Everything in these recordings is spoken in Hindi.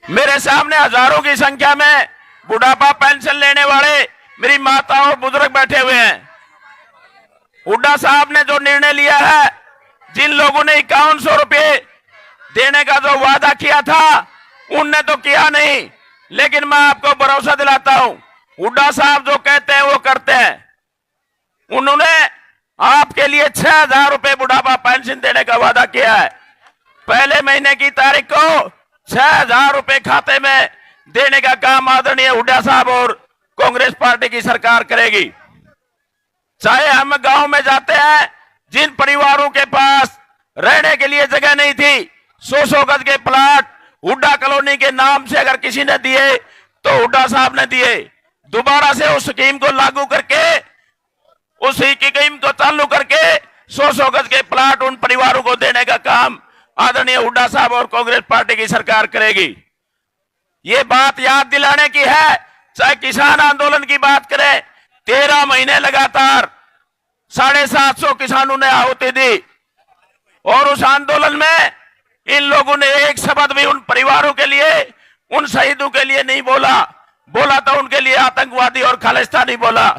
मेरे सामने हजारों की संख्या में बुढ़ापा पेंशन लेने वाले मेरी माता और बुजुर्ग बैठे हुए हैं। हुड्डा साहब ने जो निर्णय लिया है, जिन लोगों ने 5100 रुपये देने का जो वादा किया था, उनने तो किया नहीं, लेकिन मैं आपको भरोसा दिलाता हूं, हुड्डा साहब जो कहते हैं वो करते हैं। उन्होंने आपके लिए 6000 रुपये बुढ़ापा पेंशन देने का वादा किया है। पहले महीने की तारीख को 6000 रुपये खाते में देने का काम आदरणीय हुड्डा साहब और कांग्रेस पार्टी की सरकार करेगी। चाहे हम गांव में जाते हैं, जिन परिवारों के पास रहने के लिए जगह नहीं थी, 100 गज के प्लाट हुड्डा कॉलोनी के नाम से अगर किसी ने दिए तो हुड्डा साहब ने दिए। दोबारा से उस स्कीम को लागू करके, उस स्कीम को चालू करके 100 गज के प्लाट उन परिवारों को देने का काम आदरणीय हुड्डा साहब और कांग्रेस पार्टी की सरकार करेगी। ये बात याद दिलाने की है। चाहे किसान आंदोलन की बात करें, 13 महीने लगातार 750 किसानों ने आहुति दी और उस आंदोलन में इन लोगों ने एक शब्द भी उन परिवारों के लिए, उन शहीदों के लिए नहीं बोला। बोला तो उनके लिए आतंकवादी और खालिस्तानी बोला।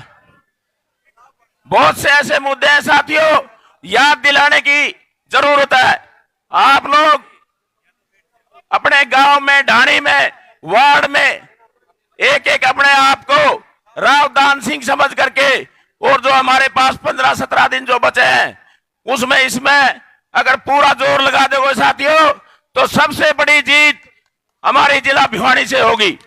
बहुत से ऐसे मुद्दे हैं साथियों, याद दिलाने की जरूरत है। आप लोग अपने गांव में, ढाणी में, वार्ड में एक एक अपने आप को राव दान सिंह समझ करके, और जो हमारे पास 15-17 दिन जो बचे हैं, उसमें इसमें अगर पूरा जोर लगा दोगे साथियों, तो सबसे बड़ी जीत हमारी जिला भिवानी से होगी।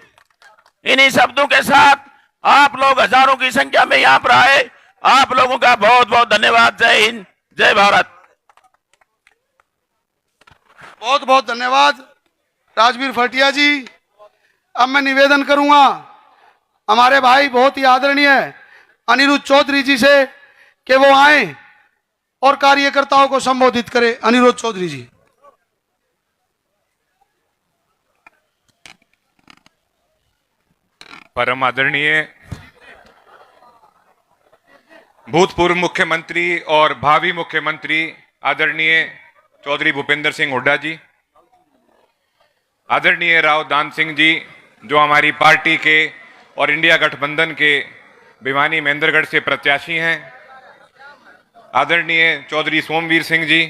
इन्हीं शब्दों के साथ आप लोग हजारों की संख्या में यहां पर आए, आप लोगों का बहुत बहुत धन्यवाद। जय हिंद, जय भारत। बहुत बहुत धन्यवाद राजवीर फटिया जी। अब मैं निवेदन करूंगा हमारे भाई बहुत ही आदरणीय अनिरुद्ध चौधरी जी से कि वो आए और कार्यकर्ताओं को संबोधित करें। अनिरुद्ध चौधरी जी। परम आदरणीय भूतपूर्व मुख्यमंत्री और भावी मुख्यमंत्री आदरणीय चौधरी भूपेंद्र सिंह हुड्डा जी, आदरणीय राव दान सिंह जी जो हमारी पार्टी के और इंडिया गठबंधन के भिवानी महेंद्रगढ़ से प्रत्याशी हैं, आदरणीय चौधरी सोमवीर सिंह जी,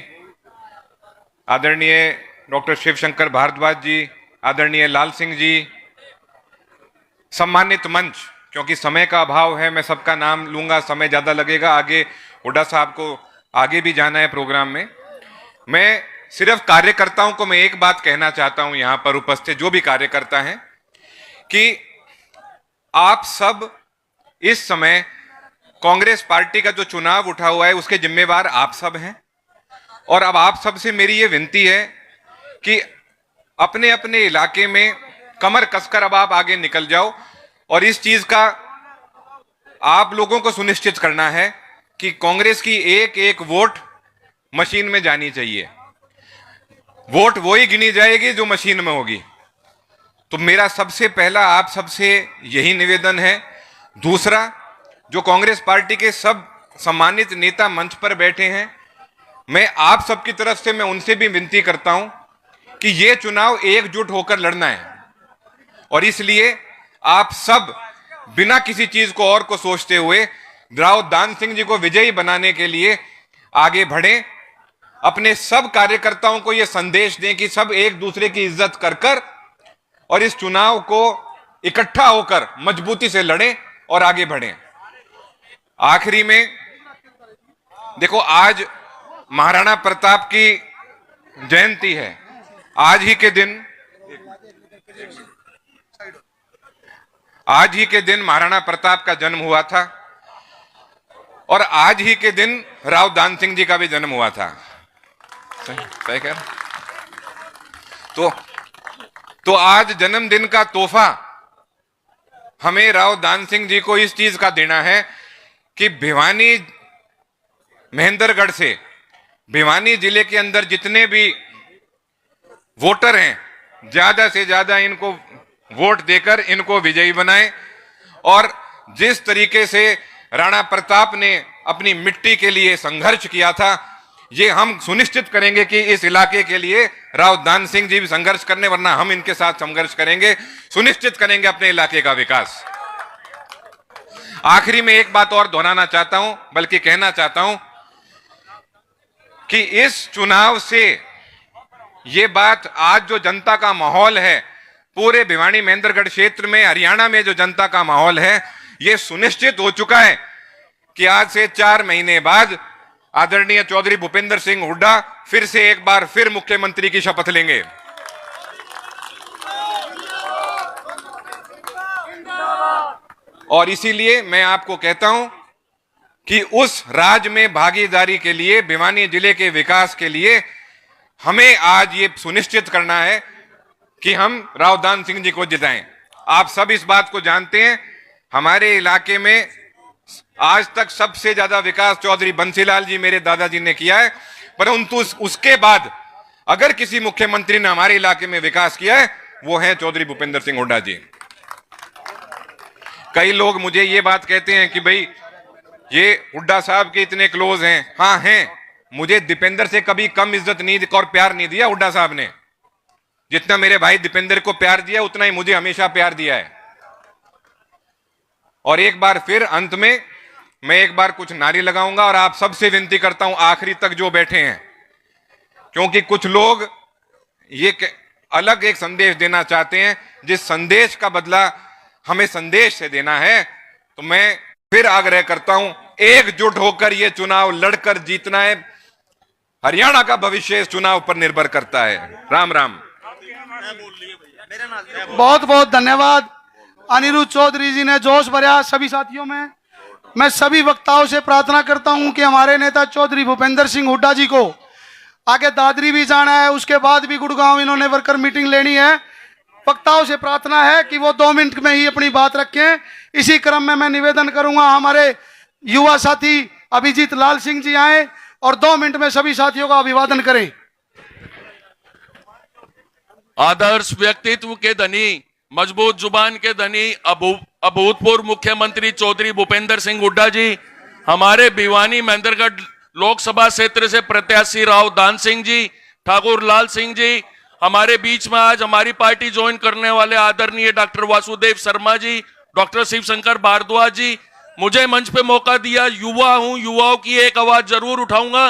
आदरणीय डॉक्टर शिवशंकर भारद्वाज जी, आदरणीय लाल सिंह जी, सम्मानित मंच, क्योंकि समय का अभाव है मैं सबका नाम लूंगा, समय ज्यादा लगेगा, आगे हुड्डा साहब को आगे भी जाना है प्रोग्राम में। मैं सिर्फ कार्यकर्ताओं को मैं एक बात कहना चाहता हूं, यहां पर उपस्थित जो भी कार्यकर्ता हैं, कि आप सब इस समय कांग्रेस पार्टी का जो चुनाव उठा हुआ है उसके जिम्मेवार आप सब हैं। और अब आप सब से मेरी ये विनती है कि अपने अपने इलाके में कमर कसकर अब आप आगे निकल जाओ और इस चीज का आप लोगों को सुनिश्चित करना है कि कांग्रेस की एक एक वोट मशीन में जानी चाहिए। वोट वही गिनी जाएगी जो मशीन में होगी। तो मेरा सबसे पहला आप सबसे यही निवेदन है। दूसरा, जो कांग्रेस पार्टी के सब सम्मानित नेता मंच पर बैठे हैं, मैं आप सबकी तरफ से मैं उनसे भी विनती करता हूं कि यह चुनाव एकजुट होकर लड़ना है और इसलिए आप सब बिना किसी चीज को और को सोचते हुए राव दान सिंह जी को विजयी बनाने के लिए आगे बढ़ें। अपने सब कार्यकर्ताओं को यह संदेश दें कि सब एक दूसरे की इज्जत कर कर और इस चुनाव को इकट्ठा होकर मजबूती से लड़ें और आगे बढ़ें। आखिरी में देखो, आज महाराणा प्रताप की जयंती है। आज ही के दिन महाराणा प्रताप का जन्म हुआ था और आज ही के दिन राव दान सिंह जी का भी जन्म हुआ था। सही कह रहा? तो आज जन्मदिन का तोहफा हमें राव दान सिंह जी को इस चीज का देना है कि भिवानी महेंद्रगढ़ से भिवानी जिले के अंदर जितने भी वोटर हैं, ज्यादा से ज्यादा इनको वोट देकर इनको विजयी बनाएं। और जिस तरीके से राणा प्रताप ने अपनी मिट्टी के लिए संघर्ष किया था, ये हम सुनिश्चित करेंगे कि इस इलाके के लिए राव दान सिंह जी भी संघर्ष करने, वरना हम इनके साथ संघर्ष करेंगे, सुनिश्चित करेंगे अपने इलाके का विकास। आखिरी में एक बात और दोहराना चाहता हूं, बल्कि कहना चाहता हूं कि इस चुनाव से ये बात, आज जो जनता का माहौल है पूरे भिवानी महेंद्रगढ़ क्षेत्र में, हरियाणा में जो जनता का माहौल है, ये सुनिश्चित हो चुका है कि आज से 4 महीने बाद आदरणीय चौधरी भूपेंद्र सिंह हुड्डा फिर से एक बार फिर मुख्यमंत्री की शपथ लेंगे। और इसीलिए मैं आपको कहता हूं कि उस राज में भागीदारी के लिए, भिवानी जिले के विकास के लिए हमें आज ये सुनिश्चित करना है कि हम राव दान सिंह जी को जिताएं। आप सब इस बात को जानते हैं, हमारे इलाके में आज तक सबसे ज्यादा विकास चौधरी बंसीलाल जी, मेरे दादाजी ने किया है, परंतु उसके बाद अगर किसी मुख्यमंत्री ने हमारे इलाके में विकास किया है वो है चौधरी भूपेंद्र सिंह हुड्डा जी। कई लोग मुझे ये बात कहते हैं कि भाई ये हुड्डा साहब के इतने क्लोज हैं। हाँ हैं, मुझे दीपेंद्र से कभी कम इज्जत नहीं और प्यार नहीं दिया हुड्डा साहब ने। जितना मेरे भाई दीपेंद्र को प्यार दिया उतना ही मुझे हमेशा प्यार दिया है। और एक बार फिर अंत में मैं एक बार कुछ नारे लगाऊंगा और आप सबसे विनती करता हूं, आखिरी तक जो बैठे हैं, क्योंकि कुछ लोग ये अलग एक संदेश देना चाहते हैं, जिस संदेश का बदला हमें संदेश से देना है। तो मैं फिर आग्रह करता हूं, एकजुट होकर ये चुनाव लड़कर जीतना है। हरियाणा का भविष्य इस चुनाव पर निर्भर करता है। राम राम। बहुत बहुत धन्यवाद अनिरुद्ध चौधरी जी ने जोश भरा सभी साथियों में। मैं सभी वक्ताओं से प्रार्थना करता हूं कि हमारे नेता चौधरी भूपेंद्र सिंह हुड्डा जी को आगे दादरी भी जाना है, उसके बाद भी गुड़गांव इन्होंने वर्कर मीटिंग लेनी है। वक्ताओं से प्रार्थना है कि वो 2 मिनट में ही अपनी बात रखें। इसी क्रम में मैं निवेदन करूंगा हमारे युवा साथी अभिजीत लाल सिंह जी आए और 2 मिनट में सभी साथियों का अभिवादन करें। आदर्श व्यक्तित्व के धनी, मजबूत जुबान के धनी, अभूतपूर्व मुख्यमंत्री चौधरी भूपेंद्र सिंह हुड्डा जी, हमारे भिवानी महेंद्रगढ़ लोकसभा क्षेत्र से प्रत्याशी राव दान सिंह जी, ठाकुर लाल सिंह जी, हमारे बीच में आज हमारी पार्टी ज्वाइन करने वाले आदरणीय डॉक्टर वासुदेव शर्मा जी, डॉक्टर शिवशंकर भारद्वाज जी। मुझे मंच पे मौका दिया, युवा हूं, युवाओं की एक आवाज जरूर उठाऊंगा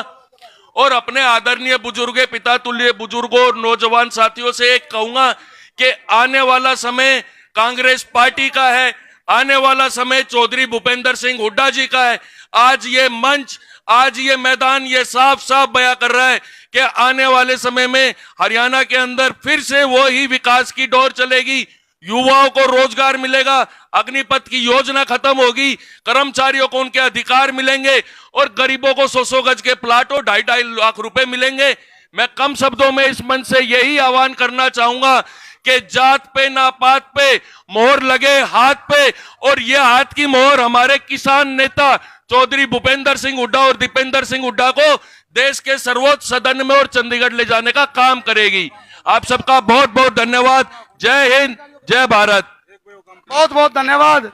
और अपने आदरणीय बुजुर्ग, पिता तुल्य बुजुर्गों और नौजवान साथियों से एक कहूंगा कि आने वाला समय कांग्रेस पार्टी का है, आने वाला समय चौधरी भूपेंद्र सिंह हुड्डा जी का है। आज ये मंच, आज ये मैदान ये साफ साफ बयां कर रहा है कि आने वाले समय में हरियाणा के अंदर फिर से वो ही विकास की डोर चलेगी, युवाओं को रोजगार मिलेगा, अग्निपथ की योजना खत्म होगी, कर्मचारियों को उनके अधिकार मिलेंगे और गरीबों को 100 गज के प्लाट और 2.5 लाख रुपए मिलेंगे। मैं कम शब्दों में इस मंच से यही आह्वान करना चाहूंगा कि जात पे ना पात पे मोहर लगे हाथ पे, और ये हाथ की मोहर हमारे किसान नेता चौधरी भूपेंद्र सिंह हुड्डा और दीपेंद्र सिंह हुड्डा को देश के सर्वोच्च सदन में और चंडीगढ़ ले जाने का काम करेगी। आप सबका बहुत बहुत धन्यवाद। जय हिंद, जय भारत। बहुत बहुत धन्यवाद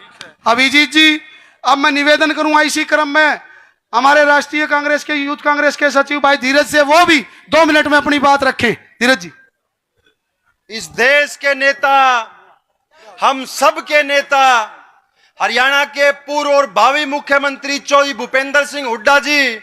अभिजीत जी। अब मैं निवेदन करूंगा इसी क्रम में हमारे राष्ट्रीय कांग्रेस के, यूथ कांग्रेस के सचिव भाई धीरज से, वो भी 2 मिनट में अपनी बात रखें। धीरज जी। इस देश के नेता, हम सब के नेता, हरियाणा के पूर्व और भावी मुख्यमंत्री चौधरी भूपेंद्र सिंह हुड्डा जी,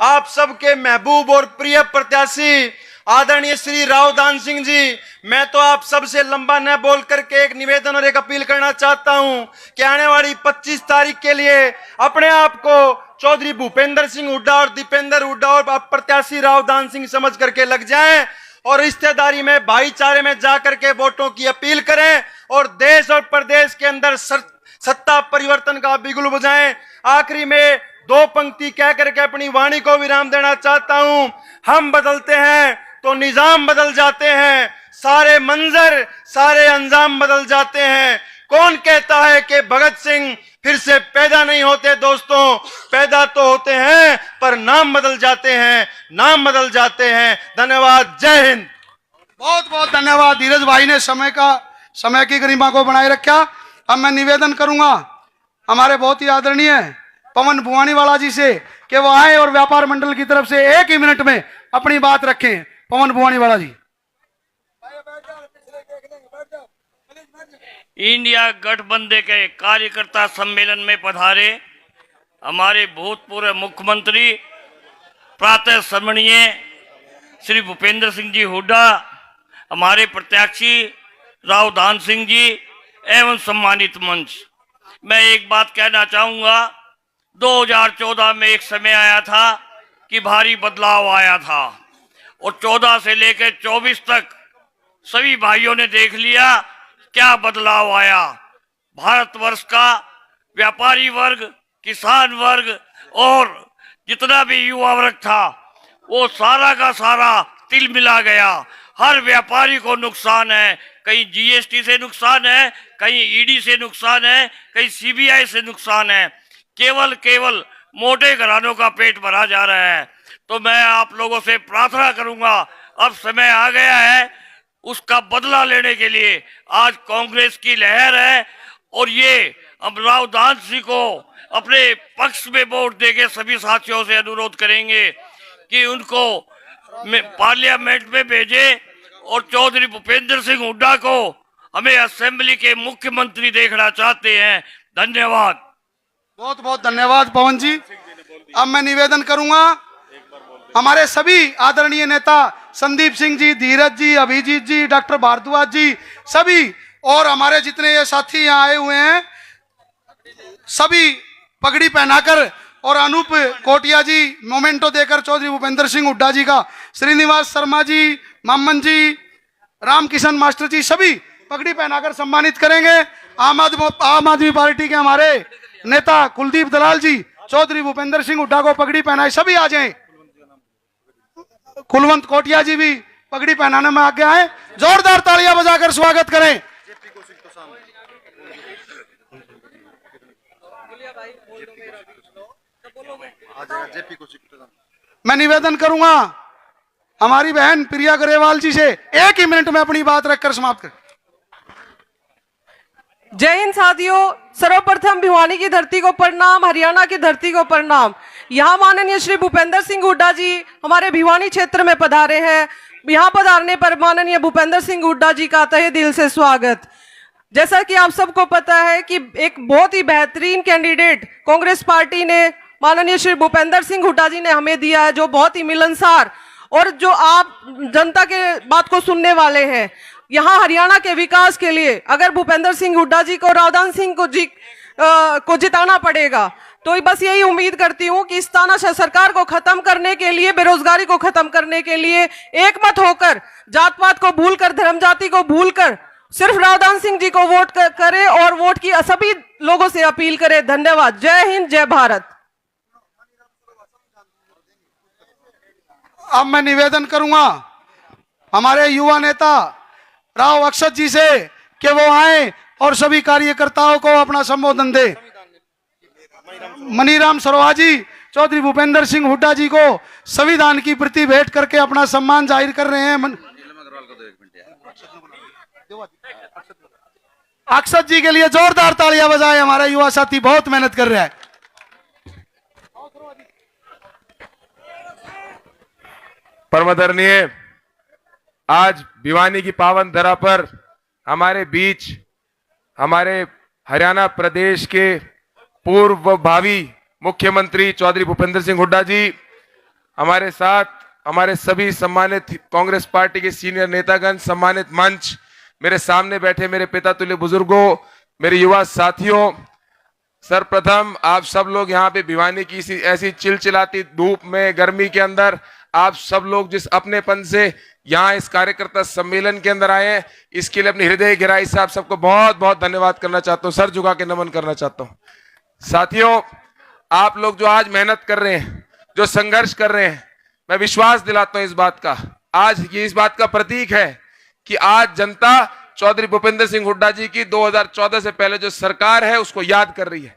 आप सबके महबूब और प्रिय प्रत्याशी आदरणीय श्री राव दान सिंह जी, मैं तो आप सबसे लंबा न बोल करके एक निवेदन और एक अपील करना चाहता हूं कि आने वाली 25 तारीख के लिए अपने आप को चौधरी भूपेंद्र सिंह हुड्डा और दीपेंद्र हुड्डा और प्रत्याशी राव दान सिंह समझ करके लग जाएं और रिश्तेदारी में, भाईचारे में जाकर के वोटों की अपील करें और देश और प्रदेश के अंदर सत्ता परिवर्तन का बिगुल बजाएं। आखिरी में 2 पंक्ति कह करके अपनी वाणी को विराम देना चाहता हूं। हम बदलते हैं तो निजाम बदल जाते हैं, सारे मंजर सारे अंजाम बदल जाते हैं। कौन कहता है कि भगत सिंह फिर से पैदा नहीं होते? दोस्तों, पैदा तो होते हैं पर नाम बदल जाते हैं, नाम बदल जाते हैं। धन्यवाद। जय हिंद। बहुत बहुत धन्यवाद धीरज भाई ने समय की गरिमा को बनाए रखा। अब मैं निवेदन करूंगा हमारे बहुत ही आदरणीय पवन भुवानीवाला जी से कि वो आए और व्यापार मंडल की तरफ से 1 ही मिनट में अपनी बात रखें। पवन भुवानीवाला जी। इंडिया गठबंधन के कार्यकर्ता सम्मेलन में पधारे हमारे भूतपूर्व मुख्यमंत्री प्रातः स्मरणीय श्री भूपेंद्र सिंह जी हुड्डा, हमारे प्रत्याशी राव दान सिंह जी एवं सम्मानित मंच। मैं एक बात कहना चाहूँगा, 2014 में एक समय आया था कि भारी बदलाव आया था और 14 से लेकर 24 तक सभी भाइयों ने देख लिया क्या बदलाव आया। भारतवर्ष का व्यापारी वर्ग, किसान वर्ग और जितना भी युवा वर्ग था वो सारा का सारा तिल मिला गया। हर व्यापारी को नुकसान है, कहीं जीएसटी से नुकसान है, कहीं ईडी से नुकसान है, कहीं सीबीआई से नुकसान है। केवल मोटे घरानों का पेट भरा जा रहा है। तो मैं आप लोगों से प्रार्थना करूंगा, अब समय आ गया है उसका बदला लेने के लिए। आज कांग्रेस की लहर है और ये अब राव दान सिंह को अपने पक्ष में वोट देके सभी साथियों से अनुरोध करेंगे कि उनको पार्लियामेंट में भेजे और चौधरी भूपेंद्र सिंह हुड्डा को हमें असेंबली के मुख्यमंत्री देखना चाहते हैं। धन्यवाद। बहुत बहुत धन्यवाद पवन जी। अब मैं निवेदन करूंगा हमारे सभी आदरणीय नेता संदीप सिंह जी, धीरज जी, अभिजीत जी, डॉक्टर भारद्वाज जी, सभी और हमारे जितने ये साथी यहाँ आए हुए हैं सभी पगड़ी पहनाकर और अनूप कोटिया जी मोमेंटो देकर चौधरी भूपेंद्र सिंह हुड्डा जी का, श्रीनिवास शर्मा जी, मामन जी, रामकिशन मास्टर जी सभी पगड़ी पहनाकर सम्मानित करेंगे। आम आदमी पार्टी के हमारे नेता कुलदीप दलाल जी चौधरी भूपेंद्र सिंह हुड्डा को पगड़ी पहनाए, सभी आ जाएं। कुलवंत कोटिया जी भी पगड़ी पहनाने में आगे आए, जोरदार तालियां बजाकर स्वागत करें। मैं निवेदन करूंगा हमारी बहन प्रिया गरेवाल जी से 1 ही मिनट में अपनी बात रखकर समाप्त करें। जय हिंद साथियों, सर्वप्रथम भिवानी की धरती को प्रणाम, हरियाणा की धरती को प्रणाम। यहाँ माननीय श्री भूपेंद्र सिंह हुड्डा जी हमारे भिवानी क्षेत्र में पधारे हैं। यहाँ पधारने पर माननीय भूपेंद्र सिंह हुड्डा जी का तहे दिल से स्वागत। जैसा कि आप सबको पता है कि एक बहुत ही बेहतरीन कैंडिडेट कांग्रेस पार्टी ने माननीय श्री भूपेंद्र सिंह हुड्डा जी ने हमें दिया है, जो बहुत ही मिलनसार और जो आप जनता के बात को सुनने वाले हैं। यहाँ हरियाणा के विकास के लिए अगर भूपेंद्र सिंह हुड्डा जी को रावदान सिंह को जिताना पड़ेगा तो बस यही उम्मीद करती हूँ कि इस तानाशाह सरकार को खत्म करने के लिए, बेरोजगारी को खत्म करने के लिए एकमत होकर, जात पात को भूलकर, धर्म जाति को भूलकर सिर्फ रावदान सिंह जी को वोट करे और वोट की सभी लोगों से अपील करे। धन्यवाद। जय हिंद, जय भारत। अब मैं निवेदन करूंगा हमारे युवा नेता राव अक्षत जी से कि वो आए और सभी कार्यकर्ताओं को अपना संबोधन दे। मनीराम सरोहा जी चौधरी भूपेंद्र सिंह हुड्डा जी को संविधान की प्रति भेंट करके अपना सम्मान जाहिर कर रहे हैं। अक्षत जी के लिए जोरदार तालियां बजाएं, हमारा युवा साथी बहुत मेहनत कर रहा है। परमादरणीय, आज भिवानी की पावन धरा पर हमारे बीच हमारे हरियाणा प्रदेश के पूर्व व भावी मुख्यमंत्री चौधरी भूपेंद्र सिंह हुड्डा जी हमारे साथ, हमारे सभी सम्मानित कांग्रेस पार्टी के सीनियर नेतागण, सम्मानित मंच, मेरे सामने बैठे मेरे पिता तुल्य बुजुर्गों, मेरे युवा साथियों, सर्वप्रथम आप सब लोग यहाँ पे भिवानी की ऐसी चिलचिलाती धूप में, गर्मी के अंदर आप सब लोग जिस अपनेपन से यहाँ इस कार्यकर्ता सम्मेलन के अंदर आए हैं, इसके लिए अपनी हृदय गहराई से आप सबको बहुत बहुत धन्यवाद करना चाहता हूँ, सर झुका के नमन करना चाहता हूँ। साथियों, आप लोग जो आज मेहनत कर रहे हैं, जो संघर्ष कर रहे हैं, मैं विश्वास दिलाता हूँ इस बात का, आज ये इस बात का प्रतीक है कि आज जनता चौधरी भूपेंद्र सिंह हुड्डा जी की 2014 से पहले जो सरकार है उसको याद कर रही है।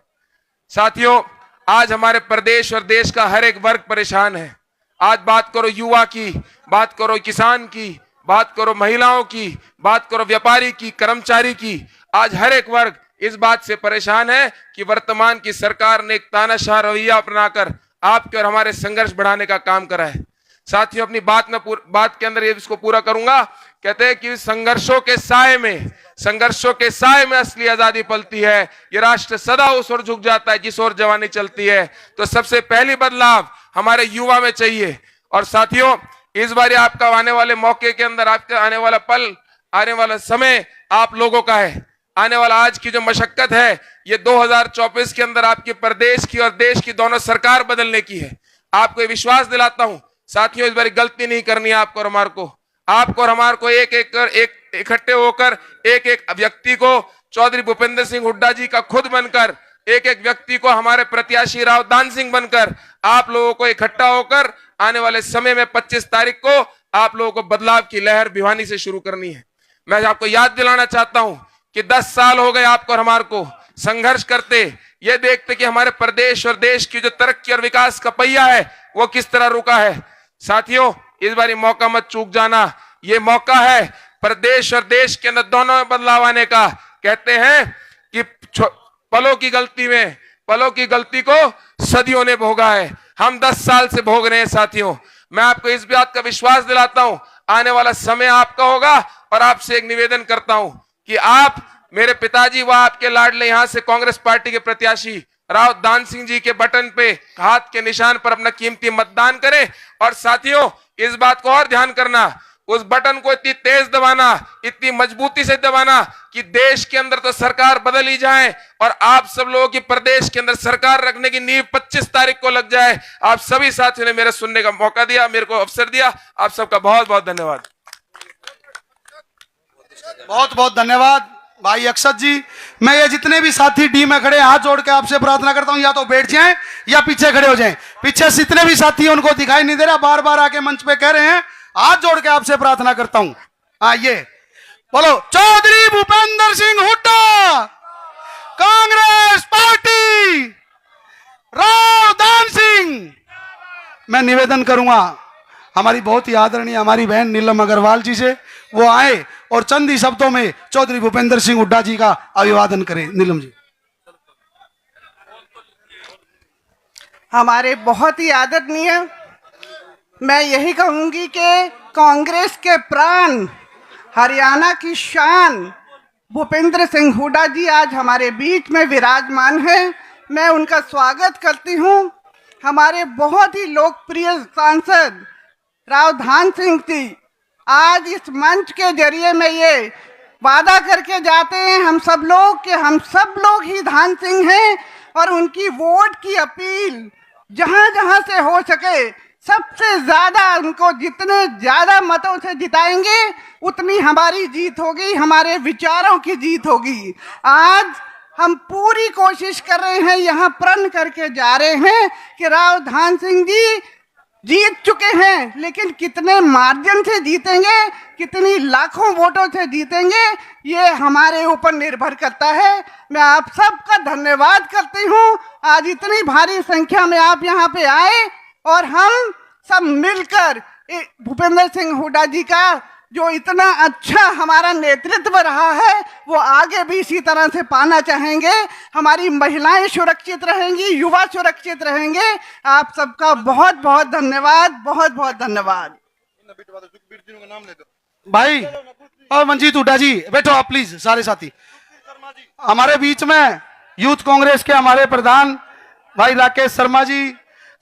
साथियों, आज हमारे प्रदेश और देश का हर एक वर्ग परेशान है। आज बात करो युवा की, बात करो किसान की, बात करो महिलाओं की, बात करो व्यापारी की, कर्मचारी की, आज हर एक वर्ग इस बात से परेशान है कि वर्तमान की सरकार ने एक तानाशाह रवैया अपनाकर आपके और हमारे संघर्ष बढ़ाने का काम करा है। साथियों, अपनी बात के अंदर ये इसको पूरा करूंगा। कहते हैं कि संघर्षों के साए में असली आजादी पलती है। ये राष्ट्र सदा उस ओर झुक जाता है जिस ओर जवानी चलती है। तो सबसे पहली बदलाव हमारे युवा में चाहिए। और साथियों, इस बार आपका आने वाले मौके के अंदर, आपका आने वाला पल, आने वाला समय आप लोगों का है। आने वाला आज की जो मशक्कत है, ये 2024 के अंदर आपके प्रदेश की और देश की दोनों सरकार बदलने की है। आपको ये विश्वास दिलाता हूं साथियों, इस बार गलती नहीं करनी है आपको और हमारे को एक इकट्ठे होकर एक एक व्यक्ति को चौधरी भूपेंद्र सिंह हुड्डा जी का खुद बनकर, एक एक व्यक्ति को हमारे प्रत्याशी राव दान सिंह बनकर, आप लोगों को इकट्ठा होकर आने वाले समय में 25 तारीख को आप लोगों को बदलाव की लहर भिवानी से शुरू करनी है। मैं आपको याद दिलाना चाहता हूं कि 10 साल हो गए आपको और हमारे को संघर्ष करते, ये देखते कि हमारे प्रदेश और देश की जो तरक्की और विकास का पहिया है वो किस तरह रुका है। साथियों, इस बार मौका मत चूक जाना। ये मौका है प्रदेश और देश के अंदर दोनों में बदलाव आने का। कहते हैं कि पलों की गलती को सदियों ने भोगा है। हम 10 साल से भोग रहे हैं। साथियों, मैं आपको इस बात का विश्वास दिलाता हूं, आने वाला समय आपका होगा। और आपसे एक निवेदन करता हूं कि आप, मेरे पिताजी व आपके लाडले यहां से कांग्रेस पार्टी के प्रत्याशी राव दान सिंह जी के बटन पे, हाथ के निशान पर अपना कीमती मतदान करें। और साथियों, इस बात को और ध्यान करना, उस बटन को इतनी तेज दबाना, इतनी मजबूती से दबाना कि देश के अंदर तो सरकार बदल ही जाए और आप सब लोगों की प्रदेश के अंदर सरकार रखने की नींव 25 तारीख को लग जाए। आप सभी साथियों ने मेरे सुनने का मौका दिया, मेरे को अवसर दिया। आप सबका बहुत बहुत धन्यवाद। बहुत बहुत धन्यवाद भाई अक्षत जी। मैं ये जितने भी साथी डी में खड़े, हाथ जोड़ के आपसे प्रार्थना करता हूं, या तो बैठ जाएं या पीछे खड़े हो जाएं। पीछे जितने भी साथी उनको दिखाई नहीं दे रहा, बार बार आके मंच पे कह रहे हैं, हाथ जोड़ के आपसे प्रार्थना करता हूं। आइए बोलो, चौधरी भूपेंद्र सिंह हुड्डा, कांग्रेस पार्टी, राव दान सिंह। मैं निवेदन करूंगा हमारी बहुत ही आदरणीय हमारी बहन नीलम अग्रवाल जी से, वो आए और चंद ही शब्दों में चौधरी भूपेंद्र सिंह हुड्डा जी का अभिवादन करें। नीलम जी। हमारे बहुत ही आदरणीय, मैं यही कहूंगी कि कांग्रेस के प्राण, हरियाणा की शान भूपेंद्र सिंह हुड्डा जी आज हमारे बीच में विराजमान हैं। मैं उनका स्वागत करती हूं। हमारे बहुत ही लोकप्रिय सांसद राव दान सिंह जी आज इस मंच के जरिए में ये वादा करके जाते हैं हम सब लोग कि हम सब लोग ही दान सिंह हैं और उनकी वोट की अपील जहां जहां से हो सके सबसे ज्यादा उनको जितने ज्यादा मतों से जिताएंगे उतनी हमारी जीत होगी, हमारे विचारों की जीत होगी। आज हम पूरी कोशिश कर रहे हैं, यहाँ प्रण करके जा रहे हैं कि राव दान सिंह जी जीत चुके हैं, लेकिन कितने मार्जिन से जीतेंगे, कितनी लाखों वोटों से जीतेंगे, ये हमारे ऊपर निर्भर करता है। मैं आप सबका धन्यवाद करती हूँ, आज इतनी भारी संख्या में आप यहाँ पे आए और हम सब मिलकर भूपेंद्र सिंह हुड्डा जी का जो इतना अच्छा हमारा नेतृत्व रहा है वो आगे भी इसी तरह से पाना चाहेंगे। हमारी महिलाएं सुरक्षित रहेंगी, युवा सुरक्षित रहेंगे। आप सबका बहुत बहुत धन्यवाद, बहुत बहुत धन्यवाद। भाई और मंजीत हुड्डा जी बैठो आप प्लीज। सारे साथी हमारे बीच में यूथ कांग्रेस के हमारे प्रधान भाई राकेश शर्मा जी,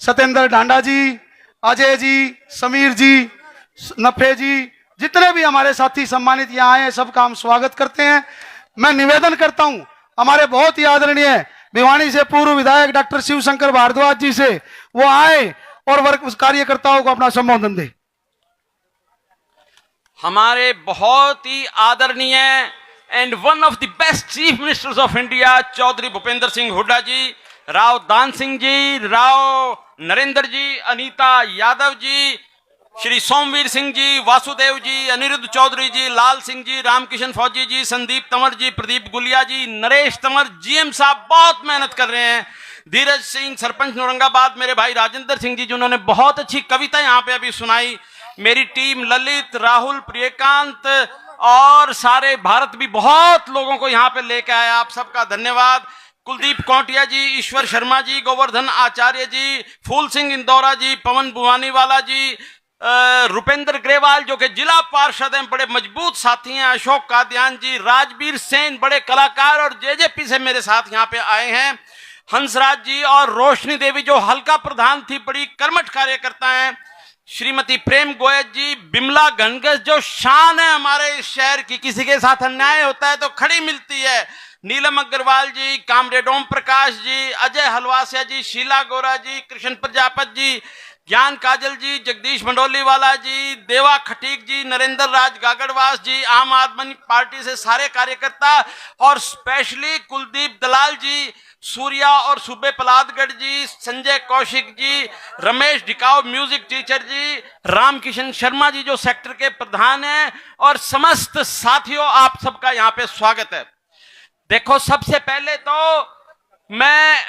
सत्येंद्र ढांडा जी, अजय जी, समीर जी, नफे जी, जितने भी हमारे साथी सम्मानित यहाँ आए हैं सबका हम स्वागत करते हैं। मैं निवेदन करता हूं हमारे बहुत ही आदरणीय भिवानी से पूर्व विधायक डॉक्टर शिवशंकर भारद्वाज जी से, वो आए और वर्ग कार्यकर्ताओं को अपना संबोधन दे। हमारे बहुत ही आदरणीय and one of the best chief ministers of India Chaudhary Bhupendra Singh Hooda ji, Rao Dan Singh जी, राव नरेंद्र जी, अनीता यादव जी, श्री सोमवीर सिंह जी, वासुदेव जी, अनिरुद्ध चौधरी जी, लाल सिंह जी, रामकिशन फौजी जी, संदीप तंवर जी, प्रदीप गुलिया जी, नरेश तंवर, जीएम साहब बहुत मेहनत कर रहे हैं, धीरज सिंह सरपंच औरंगाबाद, मेरे भाई राजेंद्र सिंह जी जिन्होंने बहुत अच्छी कविता यहाँ पे अभी सुनाई, मेरी टीम ललित, राहुल, प्रियकांत और सारे भारत भी बहुत लोगों को यहाँ पे लेके आया। आप सबका धन्यवाद। कुलदीप कौटिया जी, ईश्वर शर्मा जी, गोवर्धन आचार्य जी, फूल सिंह इंदौरा जी, पवन बुवानीवाला जी, रुपेंद्र ग्रेवाल जो कि जिला पार्षद हैं, बड़े मजबूत साथी हैं, अशोक कादियान जी, राजवीर सेन बड़े कलाकार और जेजेपी से मेरे साथ यहाँ पे आए हैं, हंसराज जी और रोशनी देवी जो हल्का प्रधान थी, बड़ी कर्मठ कार्यकर्ता हैं, श्रीमती प्रेम गोयल जी, बिमला घनगस जो शान है हमारे इस शहर की, किसी के साथ अन्याय होता है तो खड़ी मिलती है, नीलम अग्रवाल जी, कामरेड ओम प्रकाश जी, अजय हलवासिया जी, शीला गोरा जी, कृष्ण प्रजापत जी, ज्ञान काजल जी, जगदीश मंडोली वाला जी, देवा खटीक जी, नरेंद्र राज गागड़वास जी, आम आदमी पार्टी से सारे कार्यकर्ता और स्पेशली कुलदीप दलाल जी, सूर्या और सूबे पलादगढ़ जी, संजय कौशिक जी, रमेश डिकाव म्यूजिक टीचर जी, रामकिशन शर्मा जी जो सेक्टर के प्रधान हैं और समस्त साथियों आप सबका यहाँ पे स्वागत है। देखो सबसे पहले तो मैं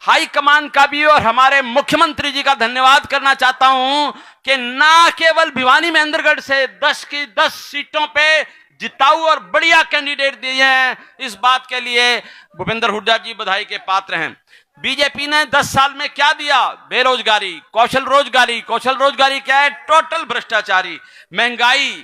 हाई कमान का भी और हमारे मुख्यमंत्री जी का धन्यवाद करना चाहता हूं कि ना केवल भिवानी महेंद्रगढ़ से 10 की 10 सीटों पे जिताऊ और बढ़िया कैंडिडेट दिए हैं, इस बात के लिए भूपेंद्र हुड्डा जी बधाई के पात्र हैं। बीजेपी ने 10 साल में क्या दिया? बेरोजगारी, कौशल रोजगारी क्या है? टोटल भ्रष्टाचारी, महंगाई,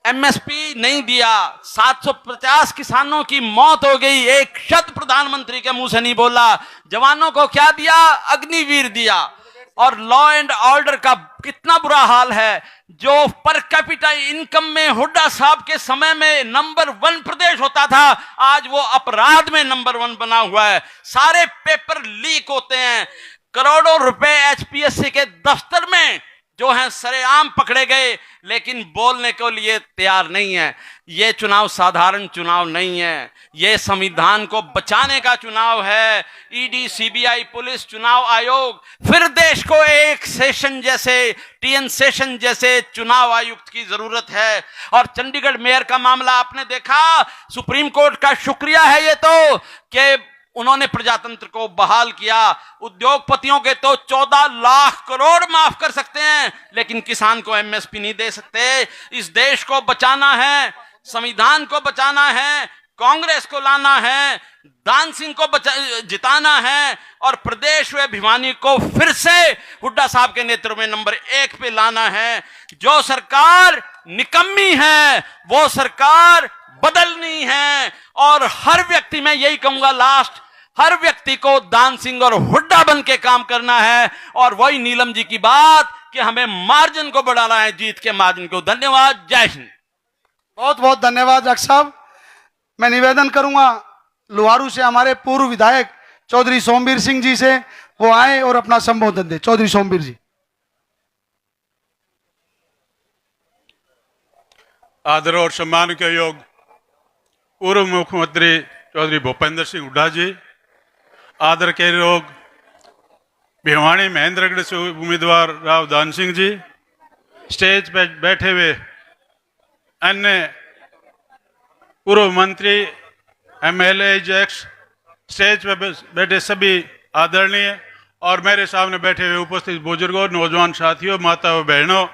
एमएसपी नहीं दिया, 750 किसानों की मौत हो गई, एक शब्द प्रधानमंत्री के मुंह से नहीं बोला। जवानों को क्या दिया? अग्निवीर दिया। और लॉ एंड ऑर्डर का कितना बुरा हाल है, जो पर कैपिटा इनकम में हुड्डा साहब के समय में नंबर 1 प्रदेश होता था, आज वो अपराध में नंबर 1 बना हुआ है। सारे पेपर लीक होते हैं, करोड़ों रुपए एचपीएससी के दफ्तर में जो हैं सरेआम पकड़े गए, लेकिन बोलने के लिए तैयार नहीं है। ये चुनाव साधारण चुनाव नहीं है, ये संविधान को बचाने का चुनाव है। ईडी, सीबीआई, पुलिस, चुनाव आयोग, फिर देश को एक सेशन जैसे टीएन सेशन जैसे चुनाव आयुक्त की जरूरत है। और चंडीगढ़ मेयर का मामला आपने देखा, सुप्रीम कोर्ट का शुक्रिया है ये तो कि उन्होंने प्रजातंत्र को बहाल किया। उद्योगपतियों के तो 14 लाख करोड़ माफ कर सकते हैं, लेकिन किसान को एमएसपी नहीं दे सकते। इस देश को बचाना है, संविधान को बचाना है, कांग्रेस को लाना है, दान सिंह को जिताना है और प्रदेश व भिवानी को फिर से हुड्डा साहब के नेतृत्व में नंबर 1 पे लाना है। जो सरकार निकम्मी है वो सरकार बदलनी है। और हर व्यक्ति, मैं यही कहूंगा लास्ट, हर व्यक्ति को दान सिंह और हुड्डा बन के काम करना है। और वही नीलम जी की बात कि हमें मार्जिन को बढ़ाना है, जीत के मार्जिन को। धन्यवाद, जय हिंद। बहुत बहुत धन्यवाद डॉक्टर साहब। मैं निवेदन करूंगा लोहारू से हमारे पूर्व विधायक चौधरी सोमवीर सिंह जी से, वो आए और अपना संबोधन दे। चौधरी सोमवीर जी। आदर और सम्मान के योग पूर्व मुख्यमंत्री चौधरी भूपेंद्र सिंह हुड्डा जी, आदर के योग भिवानी महेंद्रगढ़ से उम्मीदवार राव दान सिंह जी, स्टेज पर बैठे हुए अन्य पूर्व मंत्री, एमएलए, एजेक्स, स्टेज पर बैठे सभी आदरणीय और मेरे सामने बैठे हुए उपस्थित बुजुर्गों, नौजवान साथियों, माता व बहनों,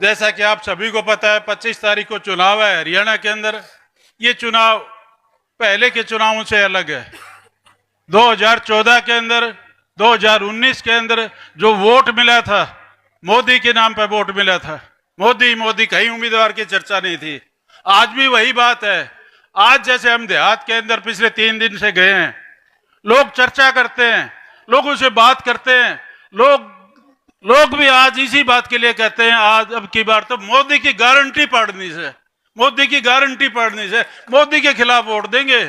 जैसा कि आप सभी को पता है 25 तारीख को चुनाव है हरियाणा के अंदर। ये चुनाव पहले के चुनावों से अलग है। 2014 के अंदर, 2019 के अंदर जो वोट मिला था, मोदी के नाम पर वोट मिला था। मोदी कहीं उम्मीदवार की चर्चा नहीं थी। आज भी वही बात है। आज जैसे हम देहात के अंदर पिछले 3 दिन से गए हैं, लोग चर्चा करते हैं, लोगों से बात करते हैं, लोग भी आज इसी बात के लिए कहते हैं आज अब की बार तो मोदी की गारंटी पड़ने से, मोदी की गारंटी पड़ने से मोदी के खिलाफ वोट देंगे,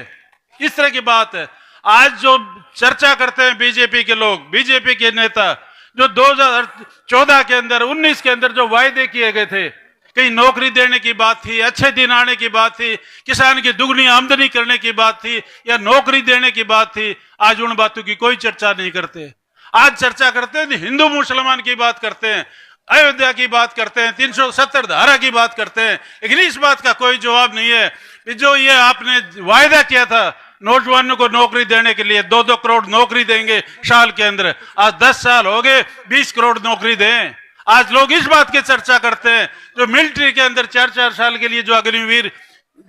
इस तरह की बात है। आज जो चर्चा करते हैं बीजेपी के लोग, बीजेपी के नेता, जो 2014 के अंदर, 19 के अंदर जो वायदे किए गए थे, कहीं नौकरी देने की बात थी, अच्छे दिन आने की बात थी, किसान की दुगनी आमदनी करने की बात थी या नौकरी देने की बात थी, आज उन बातों की कोई चर्चा नहीं करते। आज चर्चा करते हैं हिंदू मुसलमान की बात करते हैं, अयोध्या की बात करते हैं, 370 धारा की बात करते हैं, लेकिन इस बात का कोई जवाब नहीं है कि जो ये आपने वायदा किया था नौजवानों को नौकरी देने के लिए, 2-2 करोड़ नौकरी देंगे साल के अंदर, आज 10 साल हो गए 20 करोड़ नौकरी दें। आज लोग इस बात की चर्चा करते हैं जो मिलिट्री के अंदर 4-4 साल के लिए जो अग्निवीर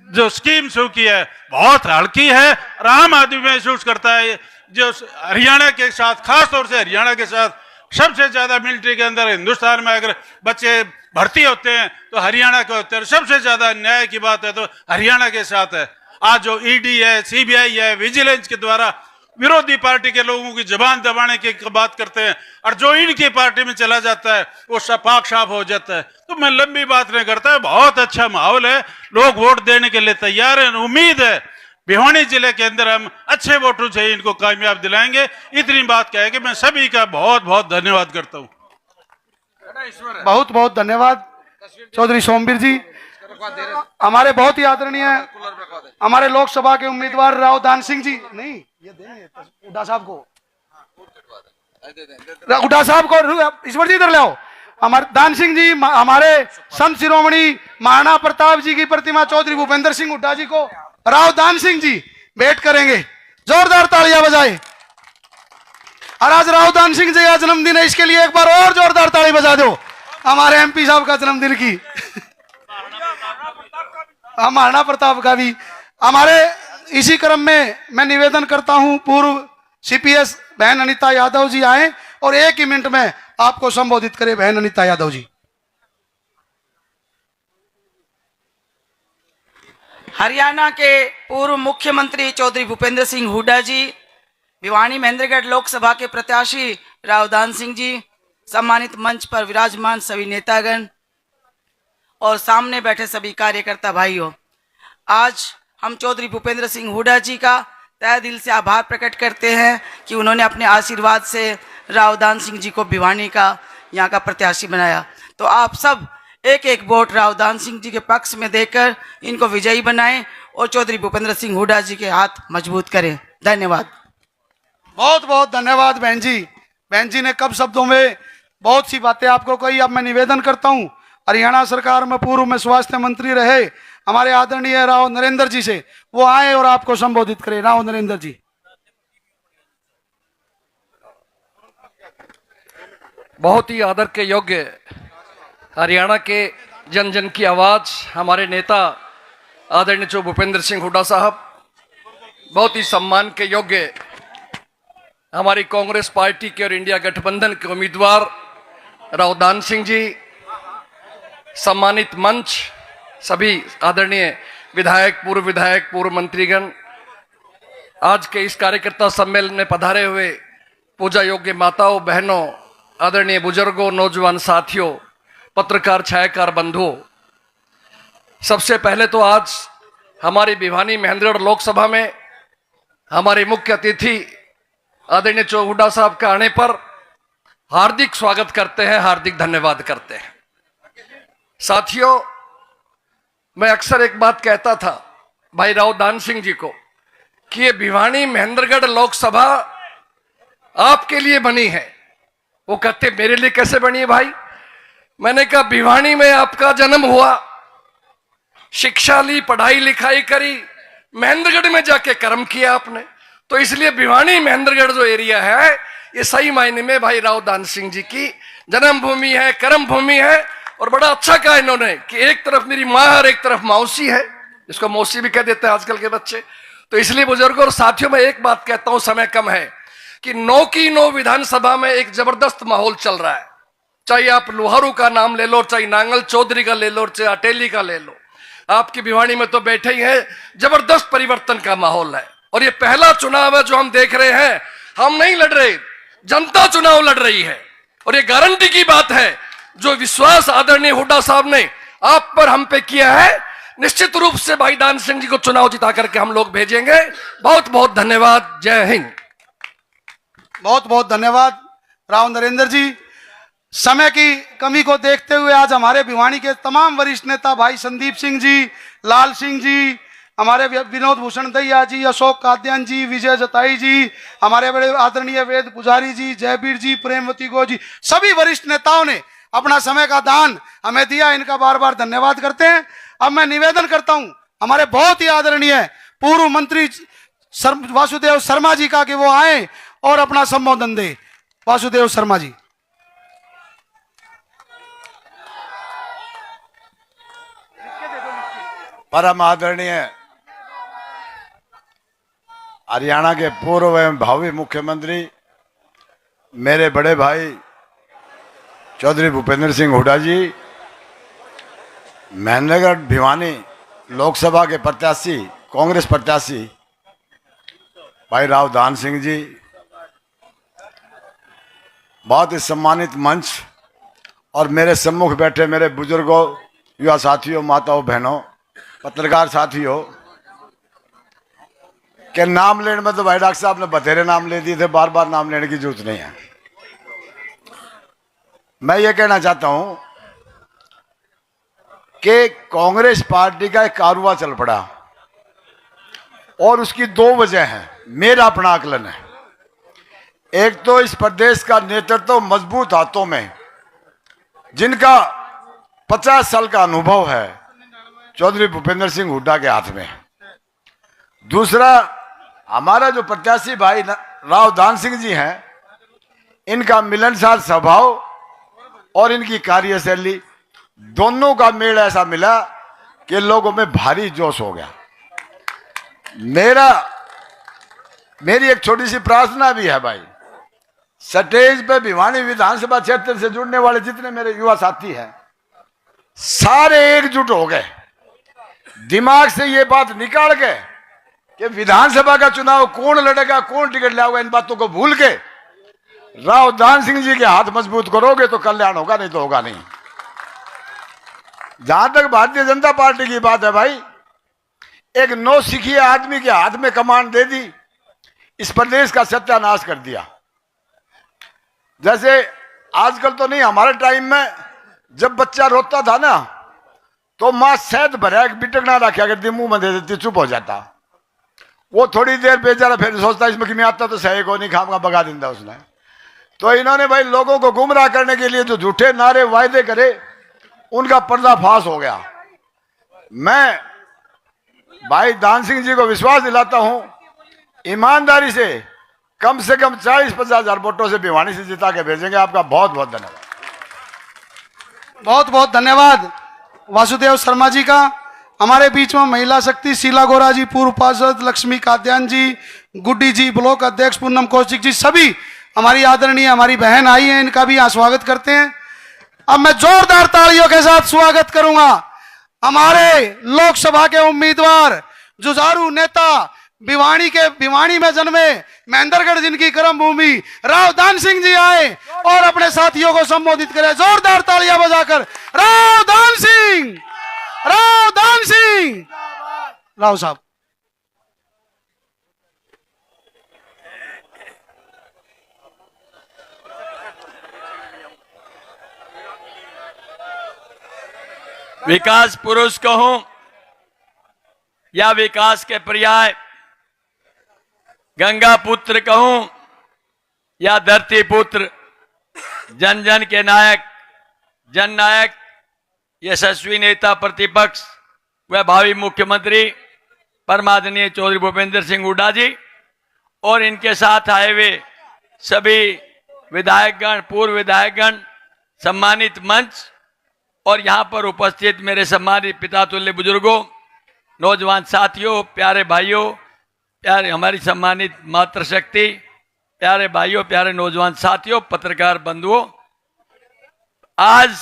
जो स्कीम शुरू की है बहुत हल्की है और आम आदमी महसूस करता है। जो हरियाणा के साथ, खास तौर से हरियाणा के साथ सबसे ज्यादा मिलिट्री के अंदर हिंदुस्तान में अगर बच्चे भर्ती होते हैं तो हरियाणा के होते हैं। सबसे ज्यादा न्याय की बात है तो हरियाणा के साथ है। आज जो ईडी है, सीबीआई है, विजिलेंस के द्वारा विरोधी पार्टी के लोगों की जबान दबाने की बात करते हैं और जो इनकी पार्टी में चला जाता है वो सपाक साफ हो जाता है। तो मैं लंबी बात नहीं करता, बहुत अच्छा माहौल है, लोग वोट देने के लिए तैयार हैं। उम्मीद है भिवानी जिले के अंदर हम अच्छे वोटों से इनको कामयाब दिलाएंगे। इतनी बात कहे कि मैं सभी का बहुत बहुत धन्यवाद करता हूँ। बहुत बहुत धन्यवाद चौधरी सोमवीर जी। हमारे बहुत ही आदरणीय हमारे लोकसभा के उम्मीदवार राव दान सिंह जी, नहीं ये देंगे हुड्डा साहब को, हुड्डा साहब को, ईश्वर जी इधर ले आओ। हमारे दान सिंह जी, हमारे संत शिरोमणि महाराणा प्रताप जी की प्रतिमा चौधरी भूपेंद्र सिंह हुड्डा जी को राव दान सिंह जी भेंट करेंगे। जोरदार तालियां बजाए। और आज राव दान सिंह जी का जन्मदिन है, इसके लिए एक बार और जोरदार ताली बजा दो हमारे एमपी साहब का जन्मदिन की। महाराणा प्रताप का भी। हमारे इसी क्रम में मैं निवेदन करता हूं पूर्व सीपीएस बहन अनीता यादव जी आए और 1 ही मिनट में आपको संबोधित करें। बहन अनीता यादव जी। हरियाणा के पूर्व मुख्यमंत्री चौधरी भूपेंद्र सिंह हुड्डा जी, भिवानी महेंद्रगढ़ लोकसभा के प्रत्याशी राव दान सिंह जी, सम्मानित मंच पर विराजमान सभी नेतागण और सामने बैठे सभी कार्यकर्ता भाइयों, आज हम चौधरी भूपेंद्र सिंह हुड्डा जी का तहे दिल से आभार प्रकट करते हैं कि उन्होंने अपने आशीर्वाद से राव दान सिंह जी को भिवानी का यहाँ का प्रत्याशी बनाया। तो आप सब एक एक वोट राव दान सिंह जी के पक्ष में देकर इनको विजयी बनाएं और चौधरी भूपेंद्र सिंह हुड्डा जी के हाथ मजबूत करें। धन्यवाद। बहुत बहुत धन्यवाद बहन जी। बहन जी ने कब शब्दों में बहुत सी बातें आपको कही। अब मैं निवेदन करता हूं हरियाणा सरकार में पूर्व में स्वास्थ्य मंत्री रहे हमारे आदरणीय राव नरेंद्र जी से, वो आए और आपको संबोधित करें। राव नरेंद्र जी। बहुत ही आदर के योग्य हरियाणा के जन जन की आवाज हमारे नेता आदरणीय चौ भूपेंद्र सिंह हुड्डा साहब, बहुत ही सम्मान के योग्य हमारी कांग्रेस पार्टी के और इंडिया गठबंधन के उम्मीदवार राव दान सिंह जी, सम्मानित मंच, सभी आदरणीय विधायक, पूर्व मंत्रीगण, आज के इस कार्यकर्ता सम्मेलन में पधारे हुए पूजा योग्य माताओं, बहनों, आदरणीय बुजुर्गों, नौजवान साथियों, पत्रकार, छायाकार बंधुओं, सबसे पहले तो आज हमारी भिवानी महेंद्रगढ़ लोकसभा में हमारे मुख्य अतिथि आदरणीय चौ हुड्डा साहब के आने पर हार्दिक स्वागत करते हैं, हार्दिक धन्यवाद करते हैं। साथियों, मैं अक्सर एक बात कहता था भाई राव दान सिंह जी को कि ये भिवानी महेंद्रगढ़ लोकसभा आपके लिए बनी है। वो कहते मेरे लिए कैसे बनी है भाई? मैंने कहा भिवानी में आपका जन्म हुआ, शिक्षा ली, पढ़ाई लिखाई करी, महेंद्रगढ़ में जाके कर्म किया आपने, तो इसलिए भिवानी महेंद्रगढ़ जो एरिया है ये सही मायने में भाई राव दान सिंह जी की जन्मभूमि है, कर्म भूमि है। और बड़ा अच्छा कहा इन्होंने कि एक तरफ मेरी माँ और एक तरफ मौसी है, जिसको मौसी भी कह देते हैं आजकल के बच्चे। तो इसलिए बुजुर्गों और साथियों, मैं एक बात कहता हूं, समय कम है, कि 9 की 9 विधानसभा में एक जबरदस्त माहौल चल रहा है। चाहे आप लोहारू का नाम ले लो, चाहे नांगल चौधरी का ले लो, चाहे अटेली का ले लो, आपकी भिवानी में तो बैठे ही हैं। जबरदस्त परिवर्तन का माहौल है और ये पहला चुनाव है जो हम देख रहे हैं। हम नहीं लड़ रहे, जनता चुनाव लड़ रही है। और ये गारंटी की बात है, जो विश्वास आदरणीय हुड्डा साहब ने आप पर हम पे किया है, निश्चित रूप से भाई दान सिंह जी को चुनाव जिता करके हम लोग भेजेंगे। बहुत बहुत धन्यवाद। जय हिंद। बहुत बहुत धन्यवाद राव नरेंद्र जी। समय की कमी को देखते हुए आज हमारे भिवानी के तमाम वरिष्ठ नेता भाई संदीप सिंह जी, लाल सिंह जी, हमारे विनोद भूषण दैया जी, अशोक काद्यान जी, विजय जताई जी, हमारे बड़े आदरणीय वेद पुजारी जी, जयवीर जी, प्रेमवती गो जी, सभी वरिष्ठ नेताओं ने अपना समय का दान हमें दिया। इनका बार बार धन्यवाद करते हैं। अब मैं निवेदन करता हूं हमारे बहुत ही आदरणीय पूर्व मंत्री वासुदेव शर्मा जी का कि वो आए और अपना संबोधन दे। वासुदेव शर्मा जी। परम आदरणीय हरियाणा के पूर्व एवं भावी मुख्यमंत्री मेरे बड़े भाई चौधरी भूपेंद्र सिंह हुड्डा जी, महेंद्रगढ़ भिवानी लोकसभा के प्रत्याशी कांग्रेस प्रत्याशी भाई राव दान सिंह जी, बहुत ही सम्मानित मंच और मेरे सम्मुख बैठे मेरे बुजुर्गों, युवा साथियों, माताओं, बहनों, पत्रकार साथियों के नाम लेने में तो भाई डॉक्टर साहब ने बथेरे नाम ले दिए थे, बार बार नाम लेने की जरूरत नहीं है। मैं ये कहना चाहता हूं कि कांग्रेस पार्टी का एक कारवां चल पड़ा और उसकी दो वजह हैं, मेरा अपना आकलन है। एक तो इस प्रदेश का नेतृत्व मजबूत हाथों में, जिनका 50 साल का अनुभव है, चौधरी भूपेंद्र सिंह हुड्डा के हाथ में। दूसरा, हमारा जो प्रत्याशी भाई राव दान सिंह जी हैं, इनका मिलनसार स्वभाव और इनकी कार्यशैली, दोनों का मेल ऐसा मिला कि लोगों में भारी जोश हो गया। मेरी एक छोटी सी प्रार्थना भी है भाई, स्टेज पे भिवानी विधानसभा क्षेत्र से जुड़ने वाले जितने मेरे युवा साथी हैं, सारे एकजुट हो गए, दिमाग से ये बात निकाल के कि विधानसभा का चुनाव कौन लड़ेगा, कौन टिकट लाएगा, इन बातों को भूल के राव दान सिंह जी के हाथ मजबूत करोगे तो कल्याण होगा, नहीं तो होगा नहीं। जहां तक भारतीय जनता पार्टी की बात है भाई, एक नौसिखिए आदमी के हाथ में कमान दे दी, इस प्रदेश का सत्यानाश कर दिया। जैसे आजकल तो नहीं, हमारे टाइम में जब बच्चा रोता था ना, तो मां शहद भरा एक बिटक ना रखा करती, मुंह में दे देती, चुप हो जाता। वो थोड़ी देर बेचारा फिर सोचता इसमें किमें आता तो सही को नहीं, खामगा भगा देता उसने। तो इन्होंने भाई लोगों को गुमराह करने के लिए जो झूठे नारे वायदे करे, उनका पर्दाफाश हो गया। मैं भाई दान सिंह जी को विश्वास दिलाता हूं, ईमानदारी से कम 40-50 हजार वोटों से भिवानी से जिता के भेजेंगे। आपका बहुत बहुत धन्यवाद। बहुत बहुत धन्यवाद वासुदेव शर्मा जी का। हमारे बीच में महिला शक्ति शीला गोरा जी, पूर्व पार्षद लक्ष्मी काद्यान जी, गुड्डी जी, ब्लॉक अध्यक्ष पूनम कौशिक जी, सभी हमारी आदरणीय हमारी बहन आई हैं, इनका भी यहाँ स्वागत करते हैं। अब मैं जोरदार तालियों के साथ स्वागत करूंगा हमारे लोकसभा के उम्मीदवार, जुझारू नेता, भिवानी में जन्मे, महेंद्रगढ़ जिनकी कर्म भूमि, राव दान सिंह जी आए और अपने साथियों को संबोधित करें। जोरदार तालियां बजाकर राव दान सिंह, राव दान सिंह, राव साहब। विकास पुरुष कहूं या विकास के पर्याय, गंगा पुत्र कहूं या धरती पुत्र, जन जन के नायक, जन नायक, यशस्वी नेता प्रतिपक्ष व भावी मुख्यमंत्री परमादरणीय चौधरी भूपेंद्र सिंह हुड्डा जी और इनके साथ आए हुए सभी विधायकगण, पूर्व विधायकगण, सम्मानित मंच और यहाँ पर उपस्थित मेरे सम्मानित पिता तुल्य बुजुर्गों, नौजवान साथियों, प्यारे भाइयों, प्यारे हमारी सम्मानित मातृशक्ति, प्यारे भाइयों, प्यारे नौजवान साथियों, पत्रकार बंधुओं, आज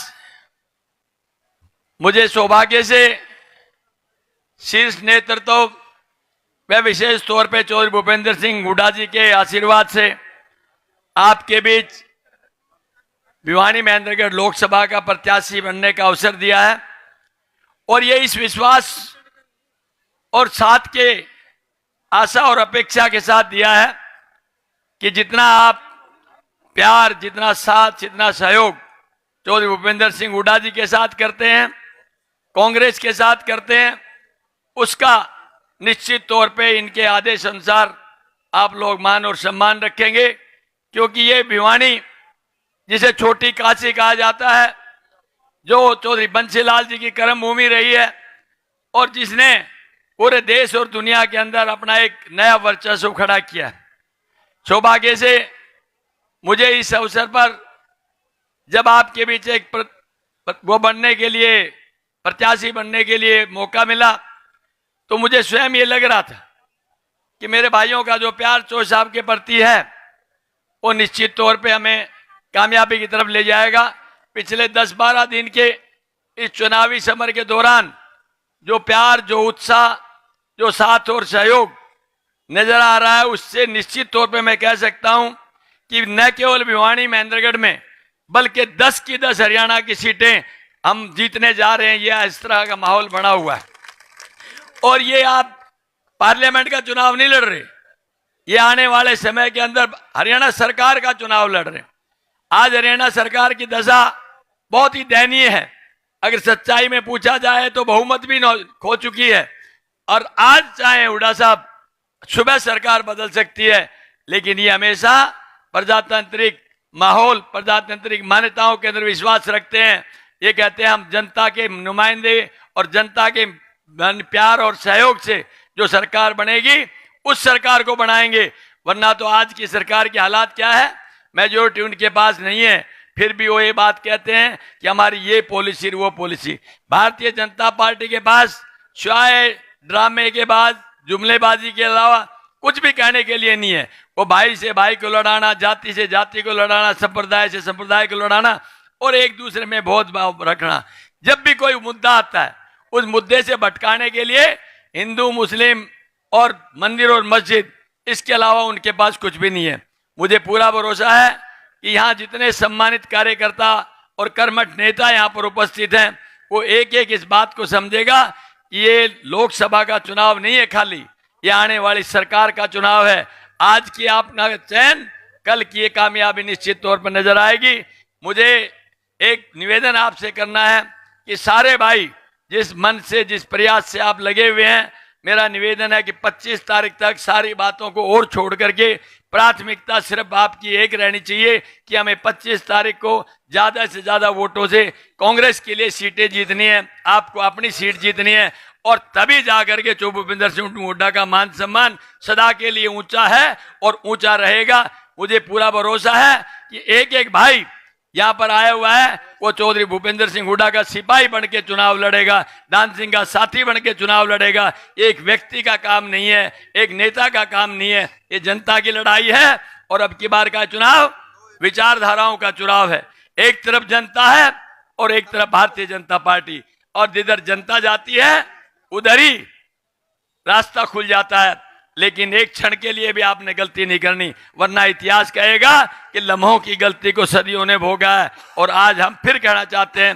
मुझे सौभाग्य से शीर्ष नेतृत्व व विशेष तौर पे चौधरी भूपेंद्र सिंह हुड्डा जी के आशीर्वाद से आपके बीच भिवानी महेंद्रगढ़ लोकसभा का प्रत्याशी बनने का अवसर दिया है और ये इस विश्वास और साथ के आशा और अपेक्षा के साथ दिया है कि जितना आप प्यार, जितना साथ, जितना सहयोग चौधरी भूपेंद्र सिंह हुड्डा जी के साथ करते हैं, कांग्रेस के साथ करते हैं, उसका निश्चित तौर पे इनके आदेश अनुसार आप लोग मान और सम्मान रखेंगे, क्योंकि ये भिवानी जिसे छोटी काशी कहा जाता है, जो चौधरी बंसीलाल जी की कर्म भूमि रही है और जिसने पूरे देश और दुनिया के अंदर अपना एक नया वर्चस्व खड़ा किया। सौभाग्य से मुझे इस अवसर पर जब आपके बीच एक वो बनने के लिए, प्रत्याशी बनने के लिए मौका मिला, तो मुझे स्वयं ये लग रहा था कि मेरे भाइयों का जो प्यार चौधरी साहब के प्रति है वो निश्चित तौर पे हमें कामयाबी की तरफ ले जाएगा। पिछले 10-12 दिन के इस चुनावी समर के दौरान जो प्यार, जो उत्साह, जो साथ और सहयोग नजर आ रहा है, उससे निश्चित तौर पे मैं कह सकता हूं कि न केवल भिवानी महेंद्रगढ़ में बल्कि 10 की 10 हरियाणा की सीटें हम जीतने जा रहे हैं। यह इस तरह का माहौल बना हुआ है। और ये आप पार्लियामेंट का चुनाव नहीं लड़ रहे, ये आने वाले समय के अंदर हरियाणा सरकार का चुनाव लड़ रहे हैं। आज हरियाणा सरकार की दशा बहुत ही दयनीय है। अगर सच्चाई में पूछा जाए तो बहुमत भी खो चुकी है। और आज चाहे हुड्डा साहब, सुबह सरकार बदल सकती है, लेकिन ये हमेशा प्रजातांत्रिक माहौल, प्रजातांत्रिक मान्यताओं के अंदर विश्वास रखते हैं। ये कहते हैं हम जनता के नुमाइंदे और जनता के प्यार और सहयोग से जो सरकार बनेगी उस सरकार को बनाएंगे। वरना तो आज की सरकार के हालात क्या है, मेजोरिटी उनके पास नहीं है, फिर भी वो ये बात कहते हैं कि हमारी ये पॉलिसी वो पॉलिसी। भारतीय जनता पार्टी के पास सिवाय ड्रामे के बाद जुमलेबाजी के अलावा कुछ भी कहने के लिए नहीं है। वो भाई से भाई को लड़ाना, जाति से जाति को लड़ाना, संप्रदाय से संप्रदाय को लड़ाना और एक दूसरे में भेदभाव रखना। जब भी कोई मुद्दा आता है उस मुद्दे से भटकाने के लिए हिंदू, मुस्लिम और मंदिर और मस्जिद, इसके अलावा उनके पास कुछ भी नहीं है। मुझे पूरा भरोसा है कि यहाँ जितने सम्मानित कार्यकर्ता और कर्मठ नेता यहाँ पर उपस्थित हैं वो एक एक इस बात को समझेगा कि ये लोकसभा का चुनाव नहीं है खाली, ये आने वाली सरकार का चुनाव है। आज की आपका चयन, कल की ये कामयाबी निश्चित तौर पर नजर आएगी। मुझे एक निवेदन आपसे करना है कि सारे भाई जिस मन से, जिस प्रयास से आप लगे हुए हैं, मेरा निवेदन है कि 25 तारीख तक सारी बातों को और छोड़ करके प्राथमिकता सिर्फ आपकी एक रहनी चाहिए कि हमें 25 तारीख को ज्यादा से ज्यादा वोटों से कांग्रेस के लिए सीटें जीतनी है, आपको अपनी सीट जीतनी है। और तभी जाकर के चौधरी भूपेंद्र सिंह हुड्डा का मान सम्मान सदा के लिए ऊंचा है और ऊंचा रहेगा। मुझे पूरा भरोसा है कि एक एक भाई यहाँ पर आया हुआ है वो चौधरी भूपेंद्र सिंह हुड्डा का सिपाही बन के चुनाव लड़ेगा, दान सिंह का साथी बन के चुनाव लड़ेगा। एक व्यक्ति का काम नहीं है, एक नेता का काम नहीं है, ये जनता की लड़ाई है। और अब की बार का चुनाव विचारधाराओं का चुनाव है। एक तरफ जनता है और एक तरफ भारतीय जनता पार्टी, और जिधर जनता जाती है उधर ही रास्ता खुल जाता है। लेकिन एक क्षण के लिए भी आपने गलती नहीं करनी, वरना इतिहास कहेगा कि लम्हों की गलती को सदियों ने भोगा है। और आज हम फिर कहना चाहते हैं,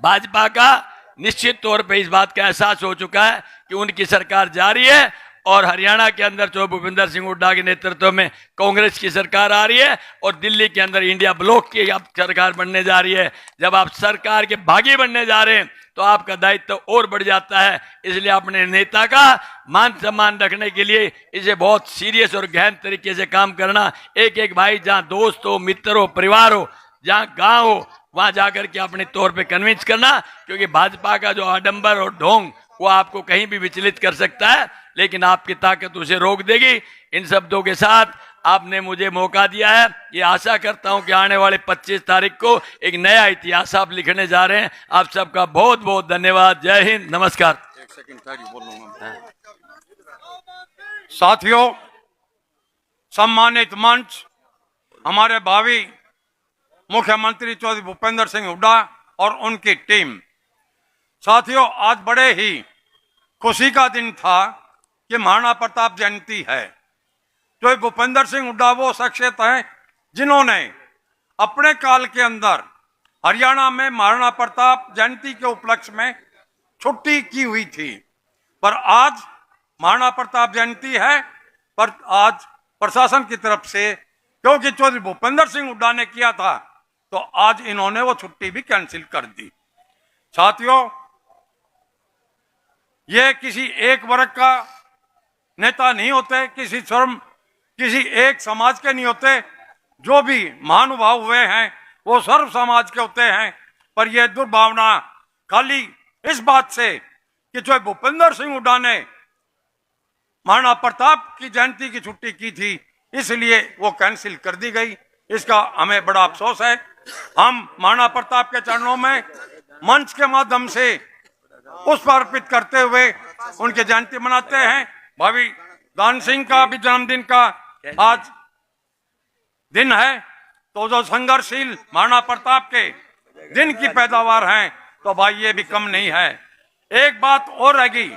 भाजपा का निश्चित तौर पे इस बात का एहसास हो चुका है कि उनकी सरकार जारी है और हरियाणा के अंदर चौधरी भूपेंद्र सिंह हुड्डा के नेतृत्व में कांग्रेस की सरकार आ रही है और दिल्ली के अंदर इंडिया ब्लॉक की अब सरकार बनने जा रही है। जब आप सरकार के भागी बनने जा रहे हैं तो आपका दायित्व और बढ़ जाता है। इसलिए अपने नेता का मान सम्मान रखने के लिए इसे बहुत सीरियस और गहन तरीके से काम करना। एक एक भाई जहां दोस्त हो, मित्र हो, परिवार हो, जहां गांव हो, वहां जाकर के अपने तौर पे कन्विंस करना, क्योंकि भाजपा का जो आडंबर और ढोंग वो आपको कहीं भी विचलित कर सकता है, लेकिन आपकी ताकत उसे रोक देगी। इन शब्दों के साथ आपने मुझे मौका दिया है, ये आशा करता हूं कि आने वाले 25 तारीख को एक नया इतिहास आप लिखने जा रहे हैं। आप सबका बहुत बहुत धन्यवाद। जय हिंद, नमस्कार। साथियों, सम्मानित मंच, हमारे भावी मुख्यमंत्री चौधरी भूपेंद्र सिंह हुड्डा और उनकी टीम। साथियों, आज बड़े ही खुशी का दिन था कि महाराणा प्रताप जयंती है। चौधरी भूपेंद्र सिंह हुड्डा वो शख्सियत है जिन्होंने अपने काल के अंदर हरियाणा में महाराणा प्रताप जयंती के उपलक्ष्य में छुट्टी की हुई थी, पर आज महाराणा प्रताप जयंती है, पर आज प्रशासन की तरफ से, क्योंकि चौधरी भूपेंद्र सिंह हुड्डा ने किया था, तो आज इन्होंने वो छुट्टी भी कैंसिल कर दी। साथियों, ये किसी एक वर्ग का नेता नहीं होते, किसी एक समाज के नहीं होते। जो भी महानुभाव हुए हैं वो सर्व समाज के होते हैं। पर यह दुर्भावना खाली इस बात से कि जो भूपेंद्र सिंह हुड्डा ने महाराणा प्रताप की जयंती की छुट्टी की थी, इसलिए वो कैंसिल कर दी गई। इसका हमें बड़ा अफसोस है। हम महाराणा प्रताप के चरणों में मंच के माध्यम से पुष्प अर्पित करते हुए उनके जयंती मनाते हैं। भावी दान सिंह का भी जन्मदिन का आज दिन है, तो जो संघर्षशील महाराणा प्रताप के दिन की पैदावार हैं, तो भाई ये भी कम नहीं है। एक बात और रहेगी,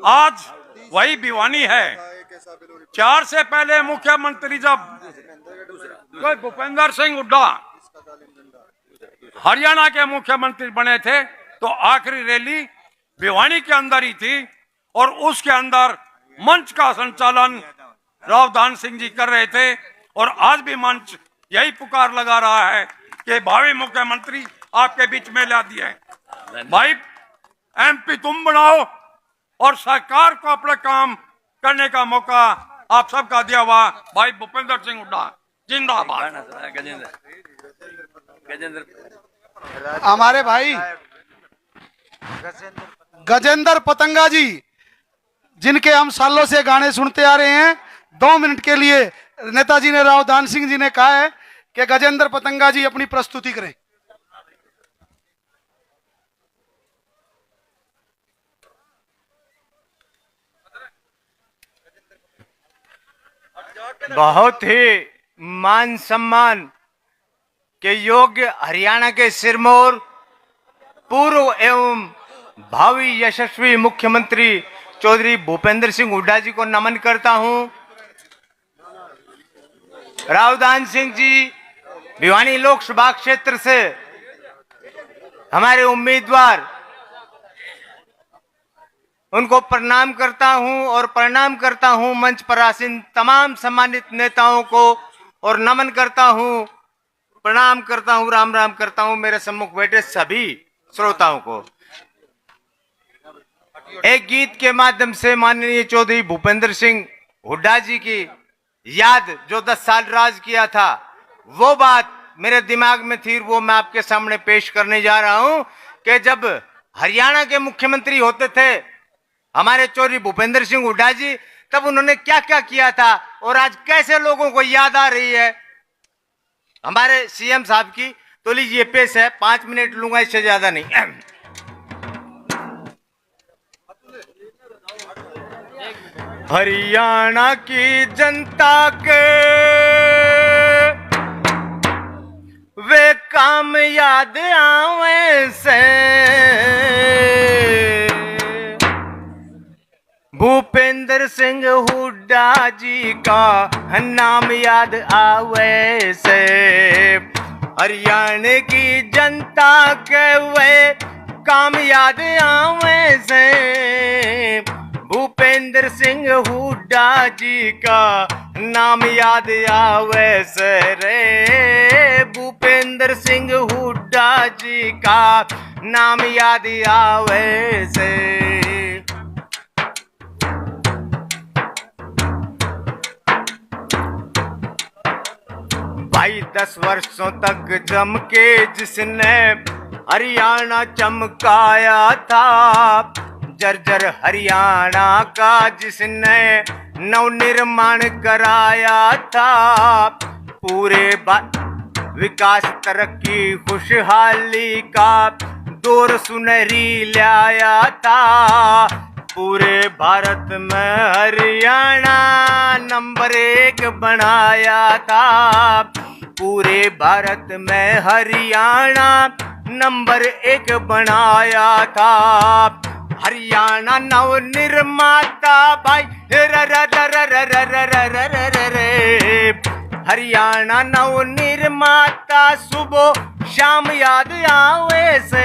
आज वही भिवानी है। 4 से पहले मुख्यमंत्री जब भूपेंद्र सिंह हुड्डा हरियाणा के मुख्यमंत्री बने थे, तो आखिरी रैली भिवानी के अंदर ही थी और उसके अंदर मंच का संचालन राव दान सिंह जी कर रहे थे। और आज भी मंच यही पुकार लगा रहा है कि भावी मुख्यमंत्री आपके बीच में ला दिए भाई, एमपी तुम बनाओ और सरकार को अपना काम करने का मौका आप सबका दिया हुआ भाई भूपेंद्र सिंह हुड्डा जिंदाबाद। हमारे भाई गजेंद्र पतंगा जी, जिनके हम सालों से गाने सुनते आ रहे हैं, 2 मिनट के लिए नेताजी ने, राव दान सिंह जी ने कहा है कि गजेंद्र पतंगा जी अपनी प्रस्तुति करें। बहुत ही मान सम्मान के योग्य हरियाणा के सिरमौर पूर्व एवं भावी यशस्वी मुख्यमंत्री चौधरी भूपेंद्र सिंह हुड्डा जी को नमन करता हूं। राव दान सिंह जी भिवानी लोकसभा क्षेत्र से हमारे उम्मीदवार, उनको प्रणाम करता हूं और प्रणाम करता हूं मंच पर आसीन तमाम सम्मानित नेताओं को और नमन करता हूं, प्रणाम करता हूं, राम राम करता हूं मेरे सम्मुख बैठे सभी श्रोताओं को। एक गीत के माध्यम से माननीय चौधरी भूपेंद्र सिंह हुड्डा जी की याद, जो 10 साल राज किया था, वो बात मेरे दिमाग में थी, वो मैं आपके सामने पेश करने जा रहा हूं कि जब हरियाणा के मुख्यमंत्री होते थे हमारे चौधरी भूपेंद्र सिंह हुड्डा जी, तब उन्होंने क्या क्या किया था और आज कैसे लोगों को याद आ रही है हमारे सीएम साहब की। तो लीजिए पेश है, 5 मिनट लूंगा, इससे ज्यादा नहीं। हरियाणा की जनता के वे काम याद आवे से, भूपेंद्र सिंह हुड्डा जी का नाम याद आवे से। हरियाणा की जनता के वे काम याद आवे से, भूपेंद्र सिंह हुड्डा जी का नाम याद आवे से रे, भूपेंद्र सिंह हुड्डा जी का नाम याद आवे से। भाई 10 वर्षों तक जम के जिसने हरियाणा चमकाया था, जर्जर हरियाणा का जिसने नवनिर्माण कराया था, पूरे विकास तरक्की खुशहाली का दौर सुनहरी लाया था। पूरे भारत में हरियाणा नंबर 1 बनाया था, पूरे भारत में हरियाणा नंबर 1 बनाया था। हरियाणा नव निर्माता भाई हरियाणा नव निर्माता सुबह शाम याद आवे से,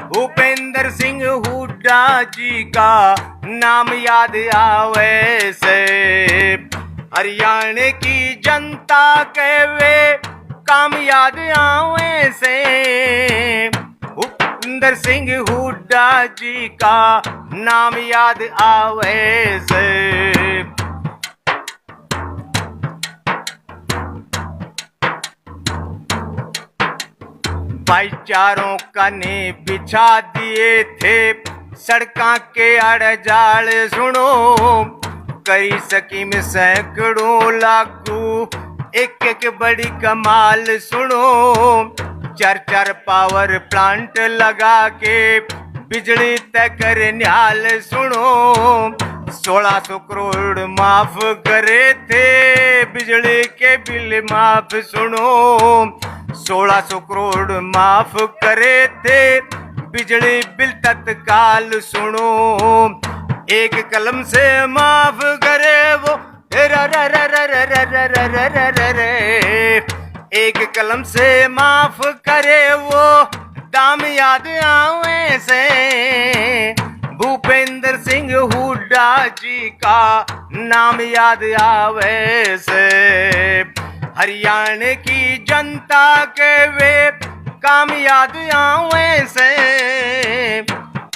भूपेंद्र सिंह हुड्डा जी का नाम याद आवे से। हरियाणा की जनता के वे काम याद आवे से, भूपेंद्र सिंह हुड्डा जी का नाम याद आवे से। भाईचारों का ने बिछा दिए थे सड़का के अड़जाल सुनो, करी स्कीम सैकड़ों लागू एक एक बड़ी कमाल सुनो। 4 पावर प्लांट लगा के बिजली तय कर न्याल सुनो, 1600 करोड़ माफ करे थे, बिजली के बिल माफ सुनो, 1600 करोड़ माफ करे थे, बिजली बिल तत्काल सुनो, एक कलम से माफ करे वो एक कलम से माफ करे वो, दाम याद आवे से, भूपेंद्र सिंह हुड्डा जी का नाम याद आवे से, हरियाणा की जनता के वे काम याद आवे से,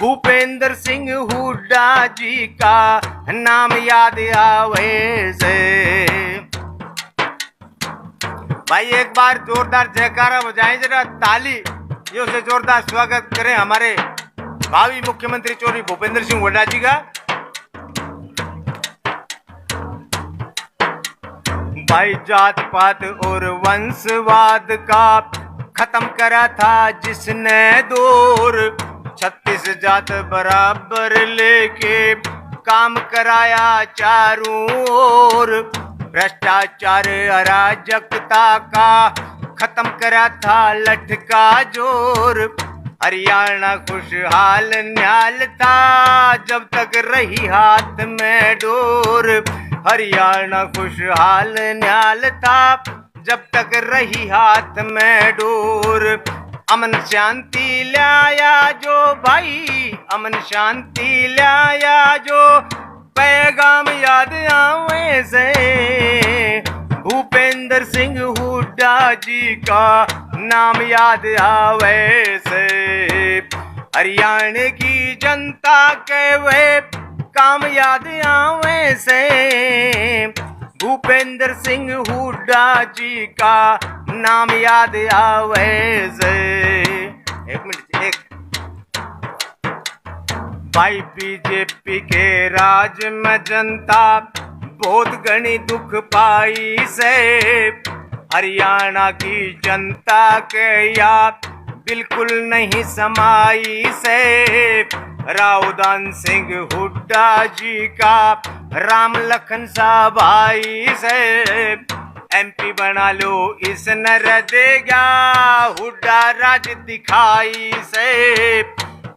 भूपेंद्र सिंह हुड्डा जी का नाम याद आवे से। भाई एक बार जोरदार जयकारा बजाएं, जरा तालियों से जोरदार स्वागत करें हमारे भावी मुख्यमंत्री चौधरी भूपेंद्र सिंह हुड्डा जी का। भाई जात पात और वंशवाद का खत्म करा था जिसने दौर, 36 जात बराबर लेके काम कराया चारों ओर, भ्रष्टाचार अराजकता का खत्म करा था लठका जोर, हरियाणा खुशहाल न्याल था जब तक रही हाथ में डोर, हरियाणा खुशहाल न्याल था जब तक रही हाथ में डोर, अमन शांति लाया जो भाई, अमन शांति लाया जो, पैगाम याद आवे से, भूपेंद्र सिंह हुड्डा जी का नाम याद आवे से, हरियाणा की जनता के वे काम याद आवे से, भूपेंद्र सिंह हुड्डा जी का नाम याद आवे से। एक मिनट, एक भाई बीजेपी के राज में जनता बहुत घनी दुख पाई से, हरियाणा की जनता के याद बिल्कुल नहीं समाई से, रावदान सिंह हुड्डा जी का राम लखन सा भाई से, एमपी बना लो इस नर देगा हुड्डा राज दिखाई से,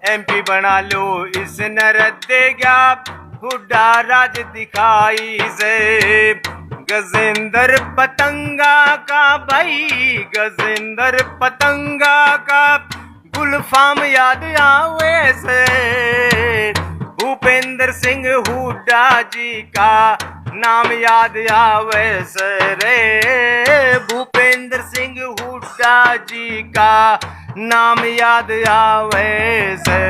एमपी बना लो इस नर देगा हुड्डा राज दिखाई से, गजेंद्र पतंगा का भाई, गजेंद्र पतंगा का गुलफाम याद आवे से, भूपेंद्र सिंह हुड्डा जी का नाम याद आवे से रे, भूपेंद्र सिंह हुड्डा जी का नाम याद आवे से।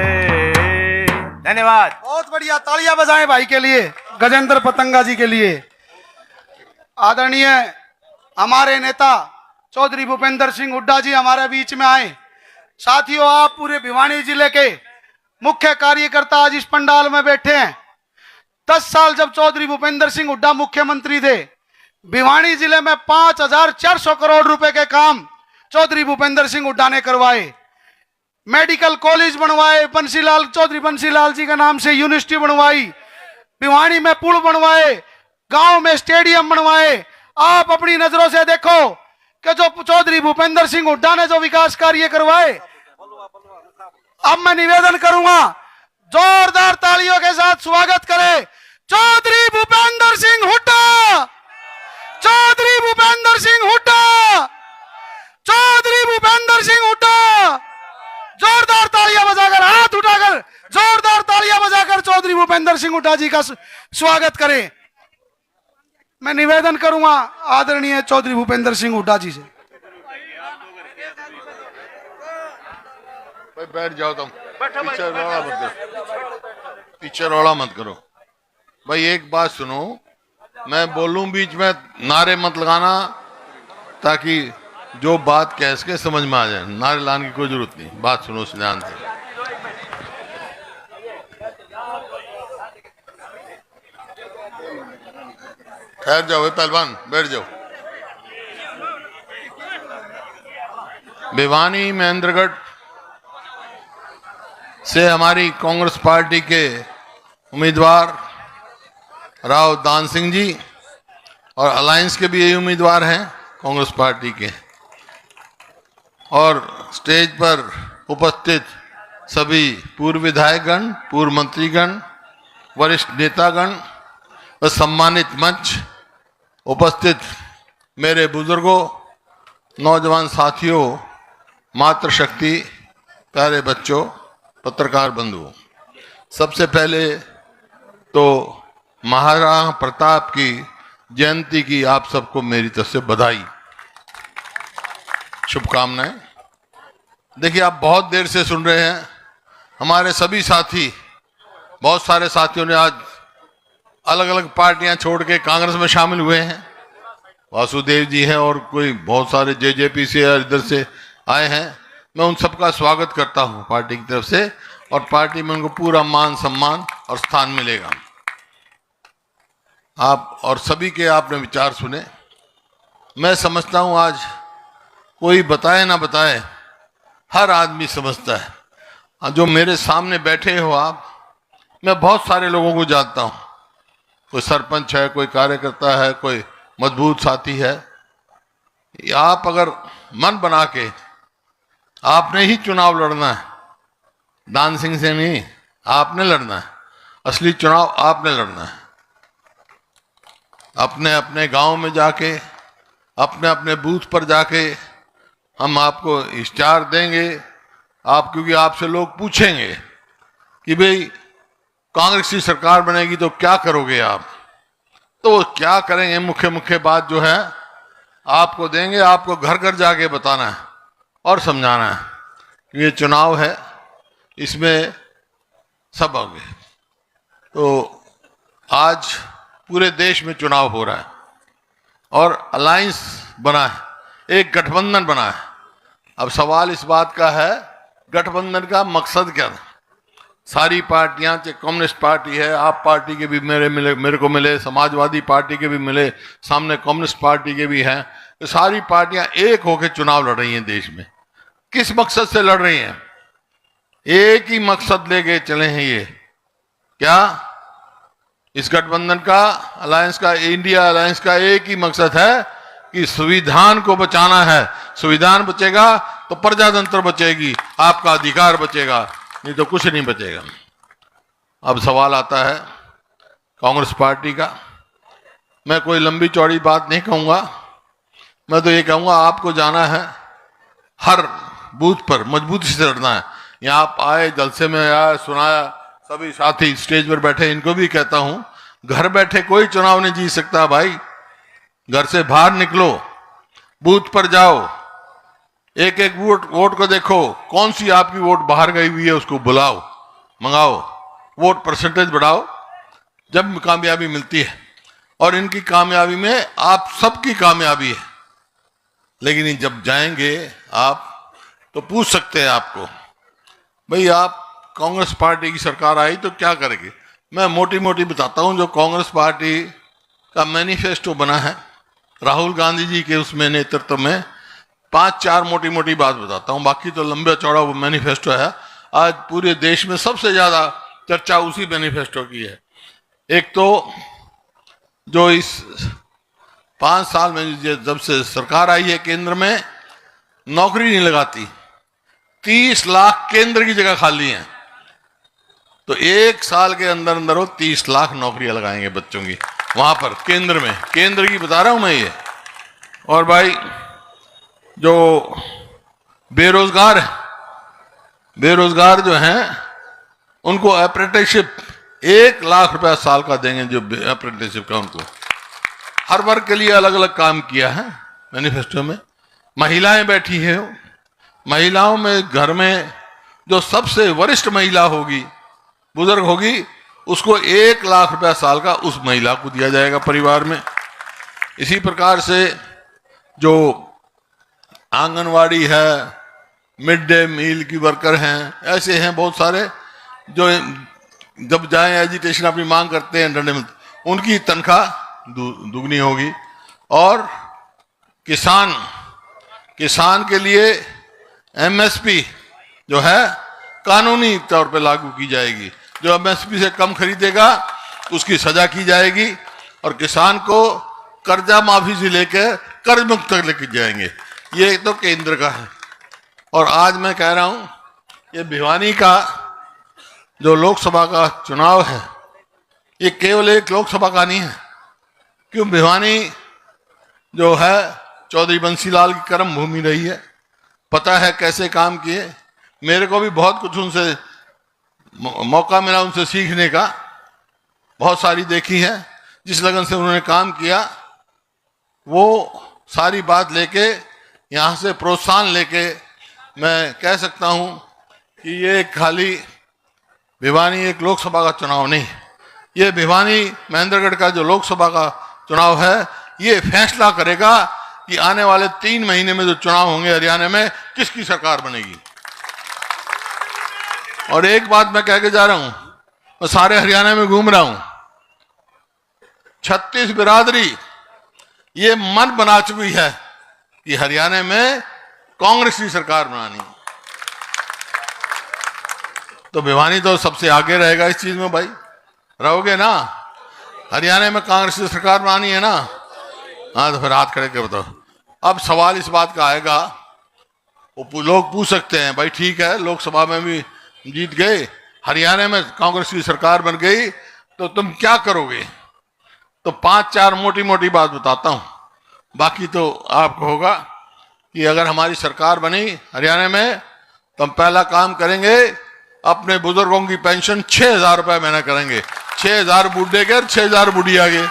धन्यवाद। बहुत बढ़िया, तालियां बजाएं भाई के लिए, गजेंद्र पतंगा जी के लिए। आदरणीय हमारे नेता चौधरी भूपेंद्र सिंह हुड्डा जी हमारे बीच में आए। साथियों, आप पूरे भिवानी जिले के मुख्य कार्यकर्ता आज इस पंडाल में बैठे हैं। 10 साल जब चौधरी भूपेंद्र सिंह हुड्डा मुख्यमंत्री थे, भिवानी जिले में 5400 करोड़ रुपए के काम चौधरी भूपेंद्र सिंह हुड्डा ने करवाए। मेडिकल कॉलेज बनवाए, बंसीलाल चौधरी बंसीलाल जी के नाम से यूनिवर्सिटी बनवाई, भिवानी में पुल बनवाए, गांव में स्टेडियम बनवाए। आप अपनी नजरों से देखो कि जो चौधरी भूपेंद्र सिंह हुड्डा ने जो विकास कार्य करवाए। अब मैं निवेदन करूंगा, जोरदार तालियों के साथ स्वागत करें चौधरी भूपेंद्र सिंह हुड्डा, चौधरी भूपेंद्र सिंह हुड्डा, चौधरी भूपेंद्र सिंह हुड्डा। जोरदार तालियां बजाकर, हाथ उठाकर जोरदार तालियां बजाकर चौधरी भूपेंद्र सिंह हुड्डा जी का स्वागत करें। मैं निवेदन करूंगा आदरणीय चौधरी भूपेंद्र सिंह हुड्डा जी से। भाई बैठ जाओ, तुम पीछे रोड़ा मत करो, पीछे रोड़ा मत करो। भाई एक बात सुनो, मैं बोलूं बीच में नारे मत लगाना, ताकि जो बात कह सके समझ में आ जाए। नारे लाने की कोई जरूरत नहीं, बात सुनो ध्यान से। ठहर जाओ पहलवान, बैठ जाओ। भिवानी महेंद्रगढ़ से हमारी कांग्रेस पार्टी के उम्मीदवार राव दान सिंह जी, और अलायंस के भी यही उम्मीदवार हैं कांग्रेस पार्टी के, और स्टेज पर उपस्थित सभी पूर्व विधायकगण, पूर्व मंत्रीगण, वरिष्ठ नेतागण व सम्मानित मंच उपस्थित मेरे बुजुर्गों, नौजवान साथियों, मातृशक्ति, प्यारे बच्चों, पत्रकार बंधुओं, सबसे पहले तो महाराणा प्रताप की जयंती की आप सबको मेरी तरफ से बधाई, शुभकामनाएं। देखिए, आप बहुत देर से सुन रहे हैं, हमारे सभी साथी, बहुत सारे साथियों ने आज अलग अलग पार्टियां छोड़ के कांग्रेस में शामिल हुए हैं। वासुदेव जी हैं और कोई बहुत सारे जेजेपी से और इधर से आए हैं। मैं उन सबका स्वागत करता हूं पार्टी की तरफ से, और पार्टी में उनको पूरा मान सम्मान और स्थान मिलेगा। आप और सभी के आपने विचार सुने। मैं समझता हूं आज कोई बताए ना बताए, हर आदमी समझता है। जो मेरे सामने बैठे हो आप, मैं बहुत सारे लोगों को जानता हूं। कोई सरपंच है, कोई कार्यकर्ता है, कोई मजबूत साथी है। आप अगर मन बना के, आपने ही चुनाव लड़ना है, दान सिंह से नहीं, आपने लड़ना है। असली चुनाव आपने लड़ना है। अपने अपने गांव में जाके, अपने अपने बूथ पर जाके हम आपको इश्तिहार देंगे। आप, क्योंकि आपसे लोग पूछेंगे कि भाई कांग्रेस की सरकार बनेगी तो क्या करोगे आप, तो वो क्या करेंगे, मुख्य मुख्य बात जो है आपको देंगे। आपको घर घर जाके बताना है और समझाना है। ये चुनाव है, इसमें सब होंगे। तो आज पूरे देश में चुनाव हो रहा है और अलायंस बना है, एक गठबंधन बना है। अब सवाल इस बात का है, गठबंधन का मकसद क्या था? सारी पार्टियां, चाहे कम्युनिस्ट पार्टी है, आप पार्टी के भी मेरे को मिले, समाजवादी पार्टी के भी मिले, सामने कम्युनिस्ट पार्टी के भी हैं, तो सारी पार्टियां एक होकर चुनाव लड़ रही हैं देश में। किस मकसद से लड़ रही हैं? एक ही मकसद लेके चले हैं ये, क्या? इस गठबंधन का, अलायंस का, इंडिया अलायंस का एक ही मकसद है कि संविधान को बचाना है। संविधान बचेगा तो प्रजातंत्र बचेगी, आपका अधिकार बचेगा, नहीं तो कुछ नहीं बचेगा। अब सवाल आता है कांग्रेस पार्टी का। मैं कोई लंबी चौड़ी बात नहीं कहूंगा, मैं तो ये कहूंगा आपको जाना है, हर बूथ पर मजबूती से लड़ना है। यहाँ आप आए, जलसे में आया, सुनाया, सभी साथी स्टेज पर बैठे, इनको भी कहता हूं, घर बैठे कोई चुनाव नहीं जीत सकता भाई। घर से बाहर निकलो, बूथ पर जाओ, एक एक वोट को देखो, कौन सी आपकी वोट बाहर गई हुई है उसको बुलाओ, मंगाओ, वोट परसेंटेज बढ़ाओ, जब कामयाबी मिलती है। और इनकी कामयाबी में आप सबकी कामयाबी है। लेकिन जब जाएंगे आप तो पूछ सकते हैं आपको, भाई आप कांग्रेस पार्टी की सरकार आई तो क्या करेंगे? मैं मोटी मोटी बताता हूं। जो कांग्रेस पार्टी का मैनिफेस्टो बना है राहुल गांधी जी के उसमें नेतृत्व में, 5-4 मोटी मोटी बात बताता हूं, बाकी तो लंबा चौड़ा वो मैनिफेस्टो है। आज पूरे देश में सबसे ज्यादा चर्चा उसी मैनिफेस्टो की है। एक तो जो इस 5 साल में जब से सरकार आई है केंद्र में, नौकरी नहीं लगाती, 30 लाख केंद्र की जगह खाली है, तो 1 साल के अंदर अंदर वो 30 लाख नौकरियां लगाएंगे बच्चों की वहां पर केंद्र में। केंद्र की बता रहा हूं मैं ये। और भाई जो बेरोजगार है, बेरोजगार जो हैं उनको अप्रेंटिसशिप 1 लाख रुपया साल का देंगे, जो अप्रेंटिसशिप का उनको। हर वर्ग के लिए अलग अलग काम किया है मैनिफेस्टो में। महिलाएं बैठी हैं, महिलाओं में घर में जो सबसे वरिष्ठ महिला होगी, बुजुर्ग होगी, उसको 1 लाख रुपया साल का उस महिला को दिया जाएगा परिवार में। इसी प्रकार से जो आंगनवाड़ी है, मिड डे मील की वर्कर हैं, ऐसे हैं बहुत सारे जो जब जाएं एजुटेशन अपनी मांग करते हैं डंडे में, उनकी तनख्वाह दुगनी होगी। और किसान के लिए एमएसपी जो है कानूनी तौर पे लागू की जाएगी। जो एमएसपी से कम खरीदेगा उसकी सजा की जाएगी और किसान को कर्जा माफी से लेकर कर्ज मुक्त तक लेके जाएंगे। ये तो केंद्र का है। और आज मैं कह रहा हूं, ये भिवानी का जो लोकसभा का चुनाव है, ये केवल एक लोकसभा का नहीं है, क्यों भिवानी जो है चौधरी बंसीलाल की कर्म भूमि रही है। पता है कैसे काम किए। मेरे को भी बहुत कुछ उनसे मौका मिला, उनसे सीखने का। बहुत सारी देखी है। जिस लगन से उन्होंने काम किया, वो सारी बात लेके यहाँ से प्रोत्साहन लेके मैं कह सकता हूँ कि ये खाली भिवानी एक लोकसभा का चुनाव नहीं, ये भिवानी महेंद्रगढ़ का जो लोकसभा का चुनाव है, ये फैसला करेगा कि आने वाले 3 महीने में जो चुनाव होंगे हरियाणा में, किसकी सरकार बनेगी। और एक बात मैं कह के जा रहा हूं, मैं सारे हरियाणा में घूम रहा हूं, 36 बिरादरी ये मन बना चुकी है कि हरियाणा में कांग्रेस की सरकार बनानी। तो भिवानी तो सबसे आगे रहेगा इस चीज में। भाई रहोगे ना? हरियाणा में कांग्रेस की सरकार बनानी है ना? हाँ, तो फिर हाथ खड़े के बताओ। अब सवाल इस बात का आएगा, वो लोग पूछ सकते हैं, भाई ठीक है लोकसभा में भी जीत गए, हरियाणा में कांग्रेस की सरकार बन गई, तो तुम क्या करोगे? तो 5-4 मोटी मोटी बात बताता हूं, बाकी तो आपको होगा कि अगर हमारी सरकार बनी हरियाणा में, तो हम पहला काम करेंगे, अपने बुजुर्गों की पेंशन 6,000 रुपये महीना करेंगे। 6,000 बूढ़े के और 6,000 बुढ़िया के।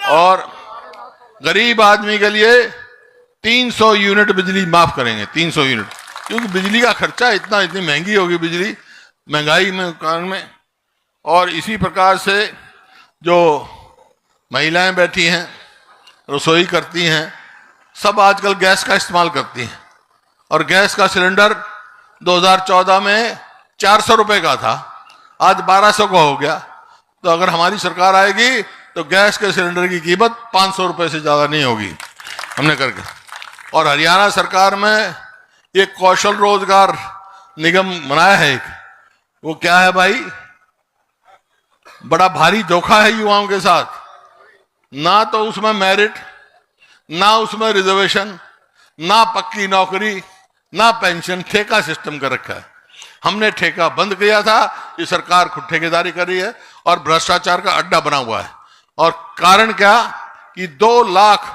और गरीब आदमी के लिए 300 यूनिट बिजली माफ करेंगे। 300 यूनिट, क्योंकि बिजली का खर्चा इतनी महंगी होगी, बिजली महंगाई में कारण में। और इसी प्रकार से जो महिलाएं बैठी हैं, रसोई करती हैं, सब आजकल गैस का इस्तेमाल करती हैं। और गैस का सिलेंडर 2014 में 400 रुपये का था, आज 1200 का हो गया। तो अगर हमारी सरकार आएगी तो गैस के सिलेंडर की कीमत 500 रुपये से ज़्यादा नहीं होगी, हमने करके। और हरियाणा सरकार में एक कौशल रोजगार निगम बनाया है एक, वो क्या है भाई, बड़ा भारी धोखा है युवाओं के साथ। ना तो उसमें मेरिट, ना उसमें रिजर्वेशन, ना पक्की नौकरी, ना पेंशन, ठेका सिस्टम कर रखा है। हमने ठेका बंद किया था, ये सरकार खुद ठेकेदारी कर रही है और भ्रष्टाचार का अड्डा बना हुआ है। और कारण क्या कि 2 लाख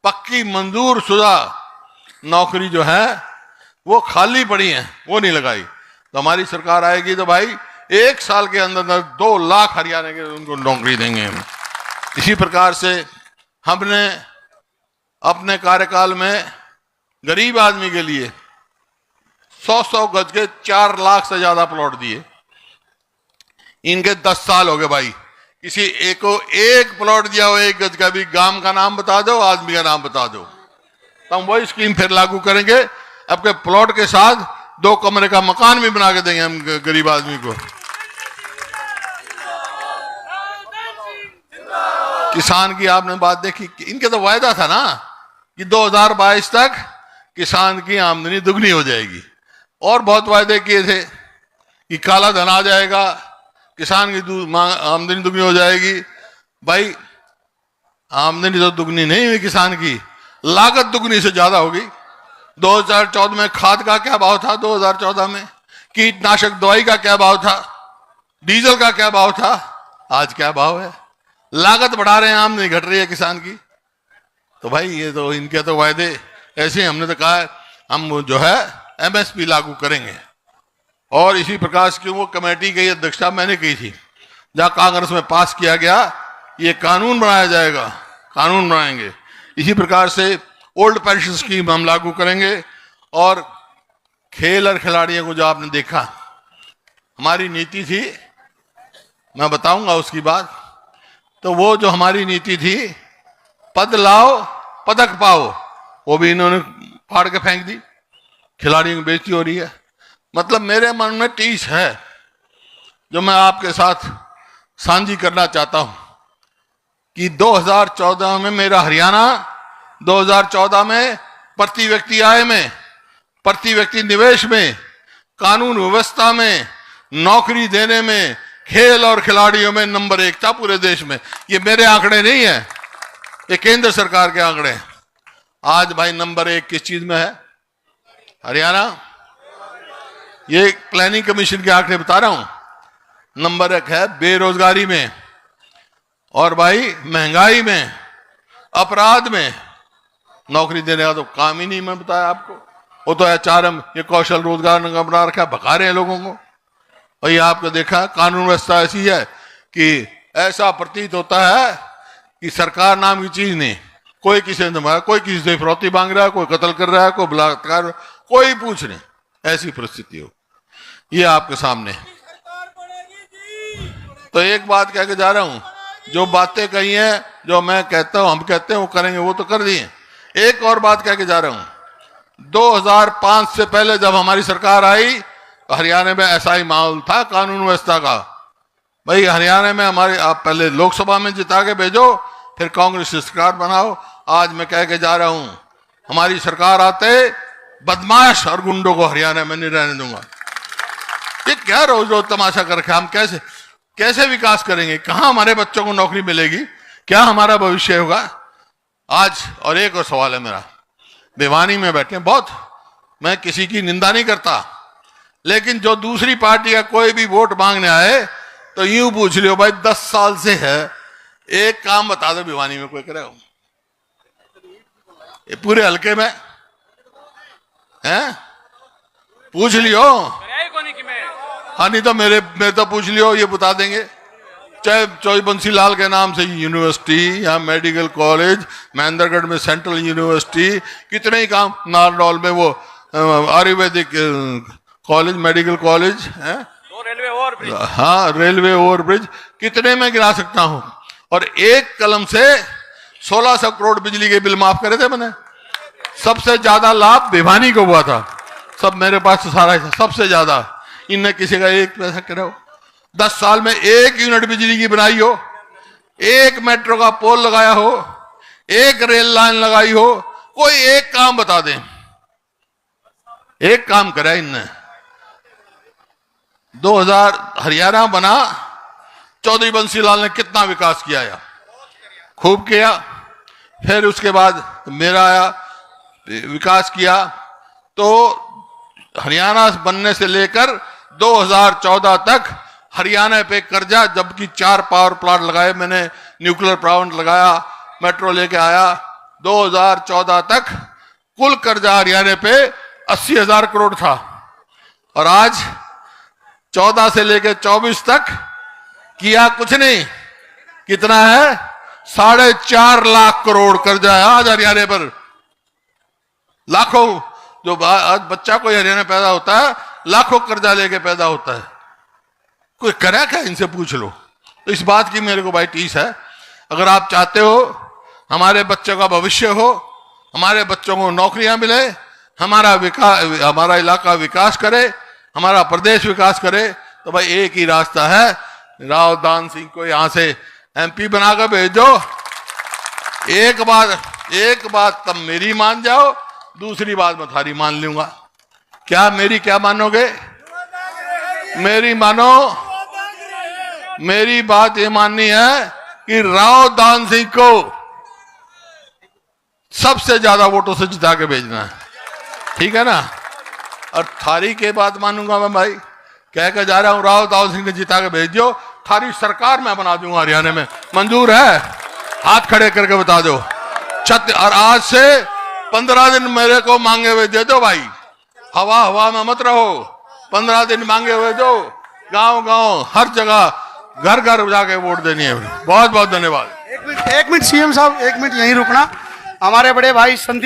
पक्की मंजूर शुदा नौकरी जो है वो खाली पड़ी हैं, वो नहीं लगाई। तो हमारी सरकार आएगी तो भाई 1 साल के अंदर 2 लाख हरियाणा के उनको नौकरी देंगे हम। इसी प्रकार से हमने अपने कार्यकाल में गरीब आदमी के लिए 100-100 गज के 4 लाख से ज्यादा प्लॉट दिए। इनके 10 साल हो गए भाई, किसी एक को एक प्लॉट दिया हो 1 गज का भी, गांव का नाम बता दो, आदमी का नाम बता दो, तो हम वही स्कीम फिर लागू करेंगे। आपके प्लॉट के साथ 2 कमरे का मकान भी बना के देंगे हम गरीब आदमी को। किसान की आपने बात देखी, इनके तो वायदा था ना कि 2022 तक किसान की आमदनी दुगनी हो जाएगी। और बहुत वायदे किए थे कि काला धन आ जाएगा, किसान की आमदनी दुगनी हो जाएगी। भाई आमदनी तो दुगनी नहीं हुई किसान की, लागत दुगनी से ज्यादा होगी। 2014 में खाद का क्या भाव था, 2014 में कीटनाशक दवाई का क्या भाव था, डीजल का क्या भाव था, आज क्या भाव है। लागत बढ़ा रहे हैं, आमदनी घट रही है किसान की। तो भाई ये तो इनके तो वायदे ऐसे, हमने तो कहा है हम जो है एमएसपी लागू करेंगे। और इसी प्रकार से वो कमेटी की अध्यक्षता मैंने की थी, जहां कांग्रेस में पास किया गया, ये कानून बनाया जाएगा, कानून बनाएंगे। इसी प्रकार से ओल्ड पेंशन स्कीम हम लागू करेंगे। और खेल और खिलाड़ियों को जो आपने देखा, हमारी नीति थी, मैं बताऊंगा उसकी बात। तो वो जो हमारी नीति थी, पद लाओ पदक पाओ, वो भी इन्होंने फाड़ के फेंक दी। खिलाड़ियों की बेइज्जती हो रही है। मतलब मेरे मन में टीस है जो मैं आपके साथ साझी करना चाहता हूं कि 2014 में मेरा हरियाणा 2014 में प्रति व्यक्ति आय में प्रति व्यक्ति निवेश में, कानून व्यवस्था में, नौकरी देने में, खेल और खिलाड़ियों में नंबर 1 था पूरे देश में। ये मेरे आंकड़े नहीं है, ये केंद्र सरकार के आंकड़े हैं। आज भाई नंबर 1 किस चीज में है? हरियाणा। ये प्लानिंग कमीशन के आंकड़े बता रहा हूं। नंबर 1 है बेरोजगारी में, और भाई महंगाई में, अपराध में। नौकरी देने का तो काम ही नहीं, मैं बताया आपको। वो तो HRM, ये कौशल रोजगार निगम बना रखा, भगा रहे हैं लोगों को। और ये आपको देखा, कानून व्यवस्था ऐसी है कि ऐसा प्रतीत होता है कि सरकार नाम की चीज नहीं। कोई किसी से कोई किसी से फिरौती मांग रहा है, कोई कत्ल कर रहा है, कोई बलात्कार, कोई पूछ नहीं। ऐसी परिस्थिति हो, ये आपके सामने। तो एक बात कह के जा रहा हूं, जो बातें कही हैं, जो मैं कहता हूं, हम कहते हैं वो करेंगे, वो तो कर दिए। एक और बात कह के जा रहा हूं, 2005 से पहले जब हमारी सरकार आई, हरियाणा में ऐसा ही माहौल था कानून व्यवस्था का। भाई हरियाणा में हमारे, आप पहले लोकसभा में जिता के भेजो, फिर कांग्रेस की सरकार बनाओ। आज मैं कह के जा रहा हूं, हमारी सरकार आते बदमाश और गुंडों को हरियाणा में नहीं रहने दूंगा। ये क्या रोज रोज तमाशा कर रखे? हम कैसे विकास करेंगे? कहां हमारे बच्चों को नौकरी मिलेगी? क्या हमारा भविष्य होगा? आज और एक और सवाल है मेरा, भिवानी में बैठे बहुत, मैं किसी की निंदा नहीं करता, लेकिन जो दूसरी पार्टी का कोई भी वोट मांगने आए तो यूं पूछ लियो, भाई 10 साल से है, एक काम बता दो भिवानी में कोई करेगा? ये पूरे हल्के में हैं? पूछ लियो। हाँ, नहीं तो मेरे तो पूछ लियो, ये बता देंगे। चाहे चौधरी बंसी लाल के नाम से यूनिवर्सिटी या मेडिकल कॉलेज, महेंद्रगढ़ में सेंट्रल यूनिवर्सिटी, कितने ही काम, नारनौल में वो आयुर्वेदिक कॉलेज, मेडिकल कॉलेज है, रेलवे ओवरब्रिज, हाँ रेलवे ओवरब्रिज, कितने में गिरा सकता हूं। और एक कलम से 1600 करोड़ बिजली के बिल माफ करे थे मैंने। सबसे ज्यादा लाभ भिवानी को हुआ था, सब मेरे पास तो सारा है, सबसे ज्यादा। इनने किसी का एक पैसा करे हो? 10 साल में 1 यूनिट बिजली की बनाई हो, 1 मेट्रो का पोल लगाया हो, 1 रेल लाइन लगाई हो, कोई एक काम बता दें। एक काम करा इनने। 2000 हरियाणा बना, चौधरी बंसी लाल ने कितना विकास किया है? खूब किया। फिर उसके बाद मेरा आया, विकास किया। तो हरियाणा बनने से लेकर 2014 तक हरियाणा पे कर्जा, जबकि 4 पावर प्लांट लगाए मैंने, न्यूक्लियर प्लांट लगाया, मेट्रो लेके आया। 2014 तक कुल कर्जा हरियाणा पे 80,000 करोड़ था, और आज 14 से लेकर 24 तक किया कुछ नहीं। कितना है? 4.5 लाख करोड़ कर्जा है आज हरियाणा पर। लाखों, जो आज बच्चा कोई हरियाणा पैदा होता है, लाखों कर्जा लेके पैदा होता है। कोई करा क्या? इनसे पूछ लो। तो इस बात की मेरे को भाई टीस है। अगर आप चाहते हो हमारे बच्चों का भविष्य हो, हमारे बच्चों को नौकरियां मिले, हमारा इलाका विकास करे, हमारा प्रदेश विकास करे, तो भाई एक ही रास्ता है, राव दान सिंह को यहां से MP बनाकर भेज दो। एक बात तब मेरी मान जाओ, दूसरी बात मैं थारी मान लूंगा। क्या मेरी क्या मानोगे? मेरी मानो। मेरी बात ये माननी है कि राव दान सिंह को सबसे ज्यादा वोटों से जिता के भेजना है, ठीक है ना? और थारी के बात मानूंगा मैं भाई, कह के जा रहा हूं, राव दान सिंह ने जिता के भेज दो, थारी सरकार मैं बना दूंगा हरियाणा में। मंजूर है? हाथ खड़े करके बता दो। और आज से 15 दिन मेरे को मांगे हुए दे दो भाई, हवा में मत रहो। 15 दिन मांगे हुए दो, गांव हर जगह घर जाके वोट देनी है। बहुत बहुत धन्यवाद। एक मिनट CM साहब, एक मिनट यहीं रुकना। हमारे बड़े भाई संदीप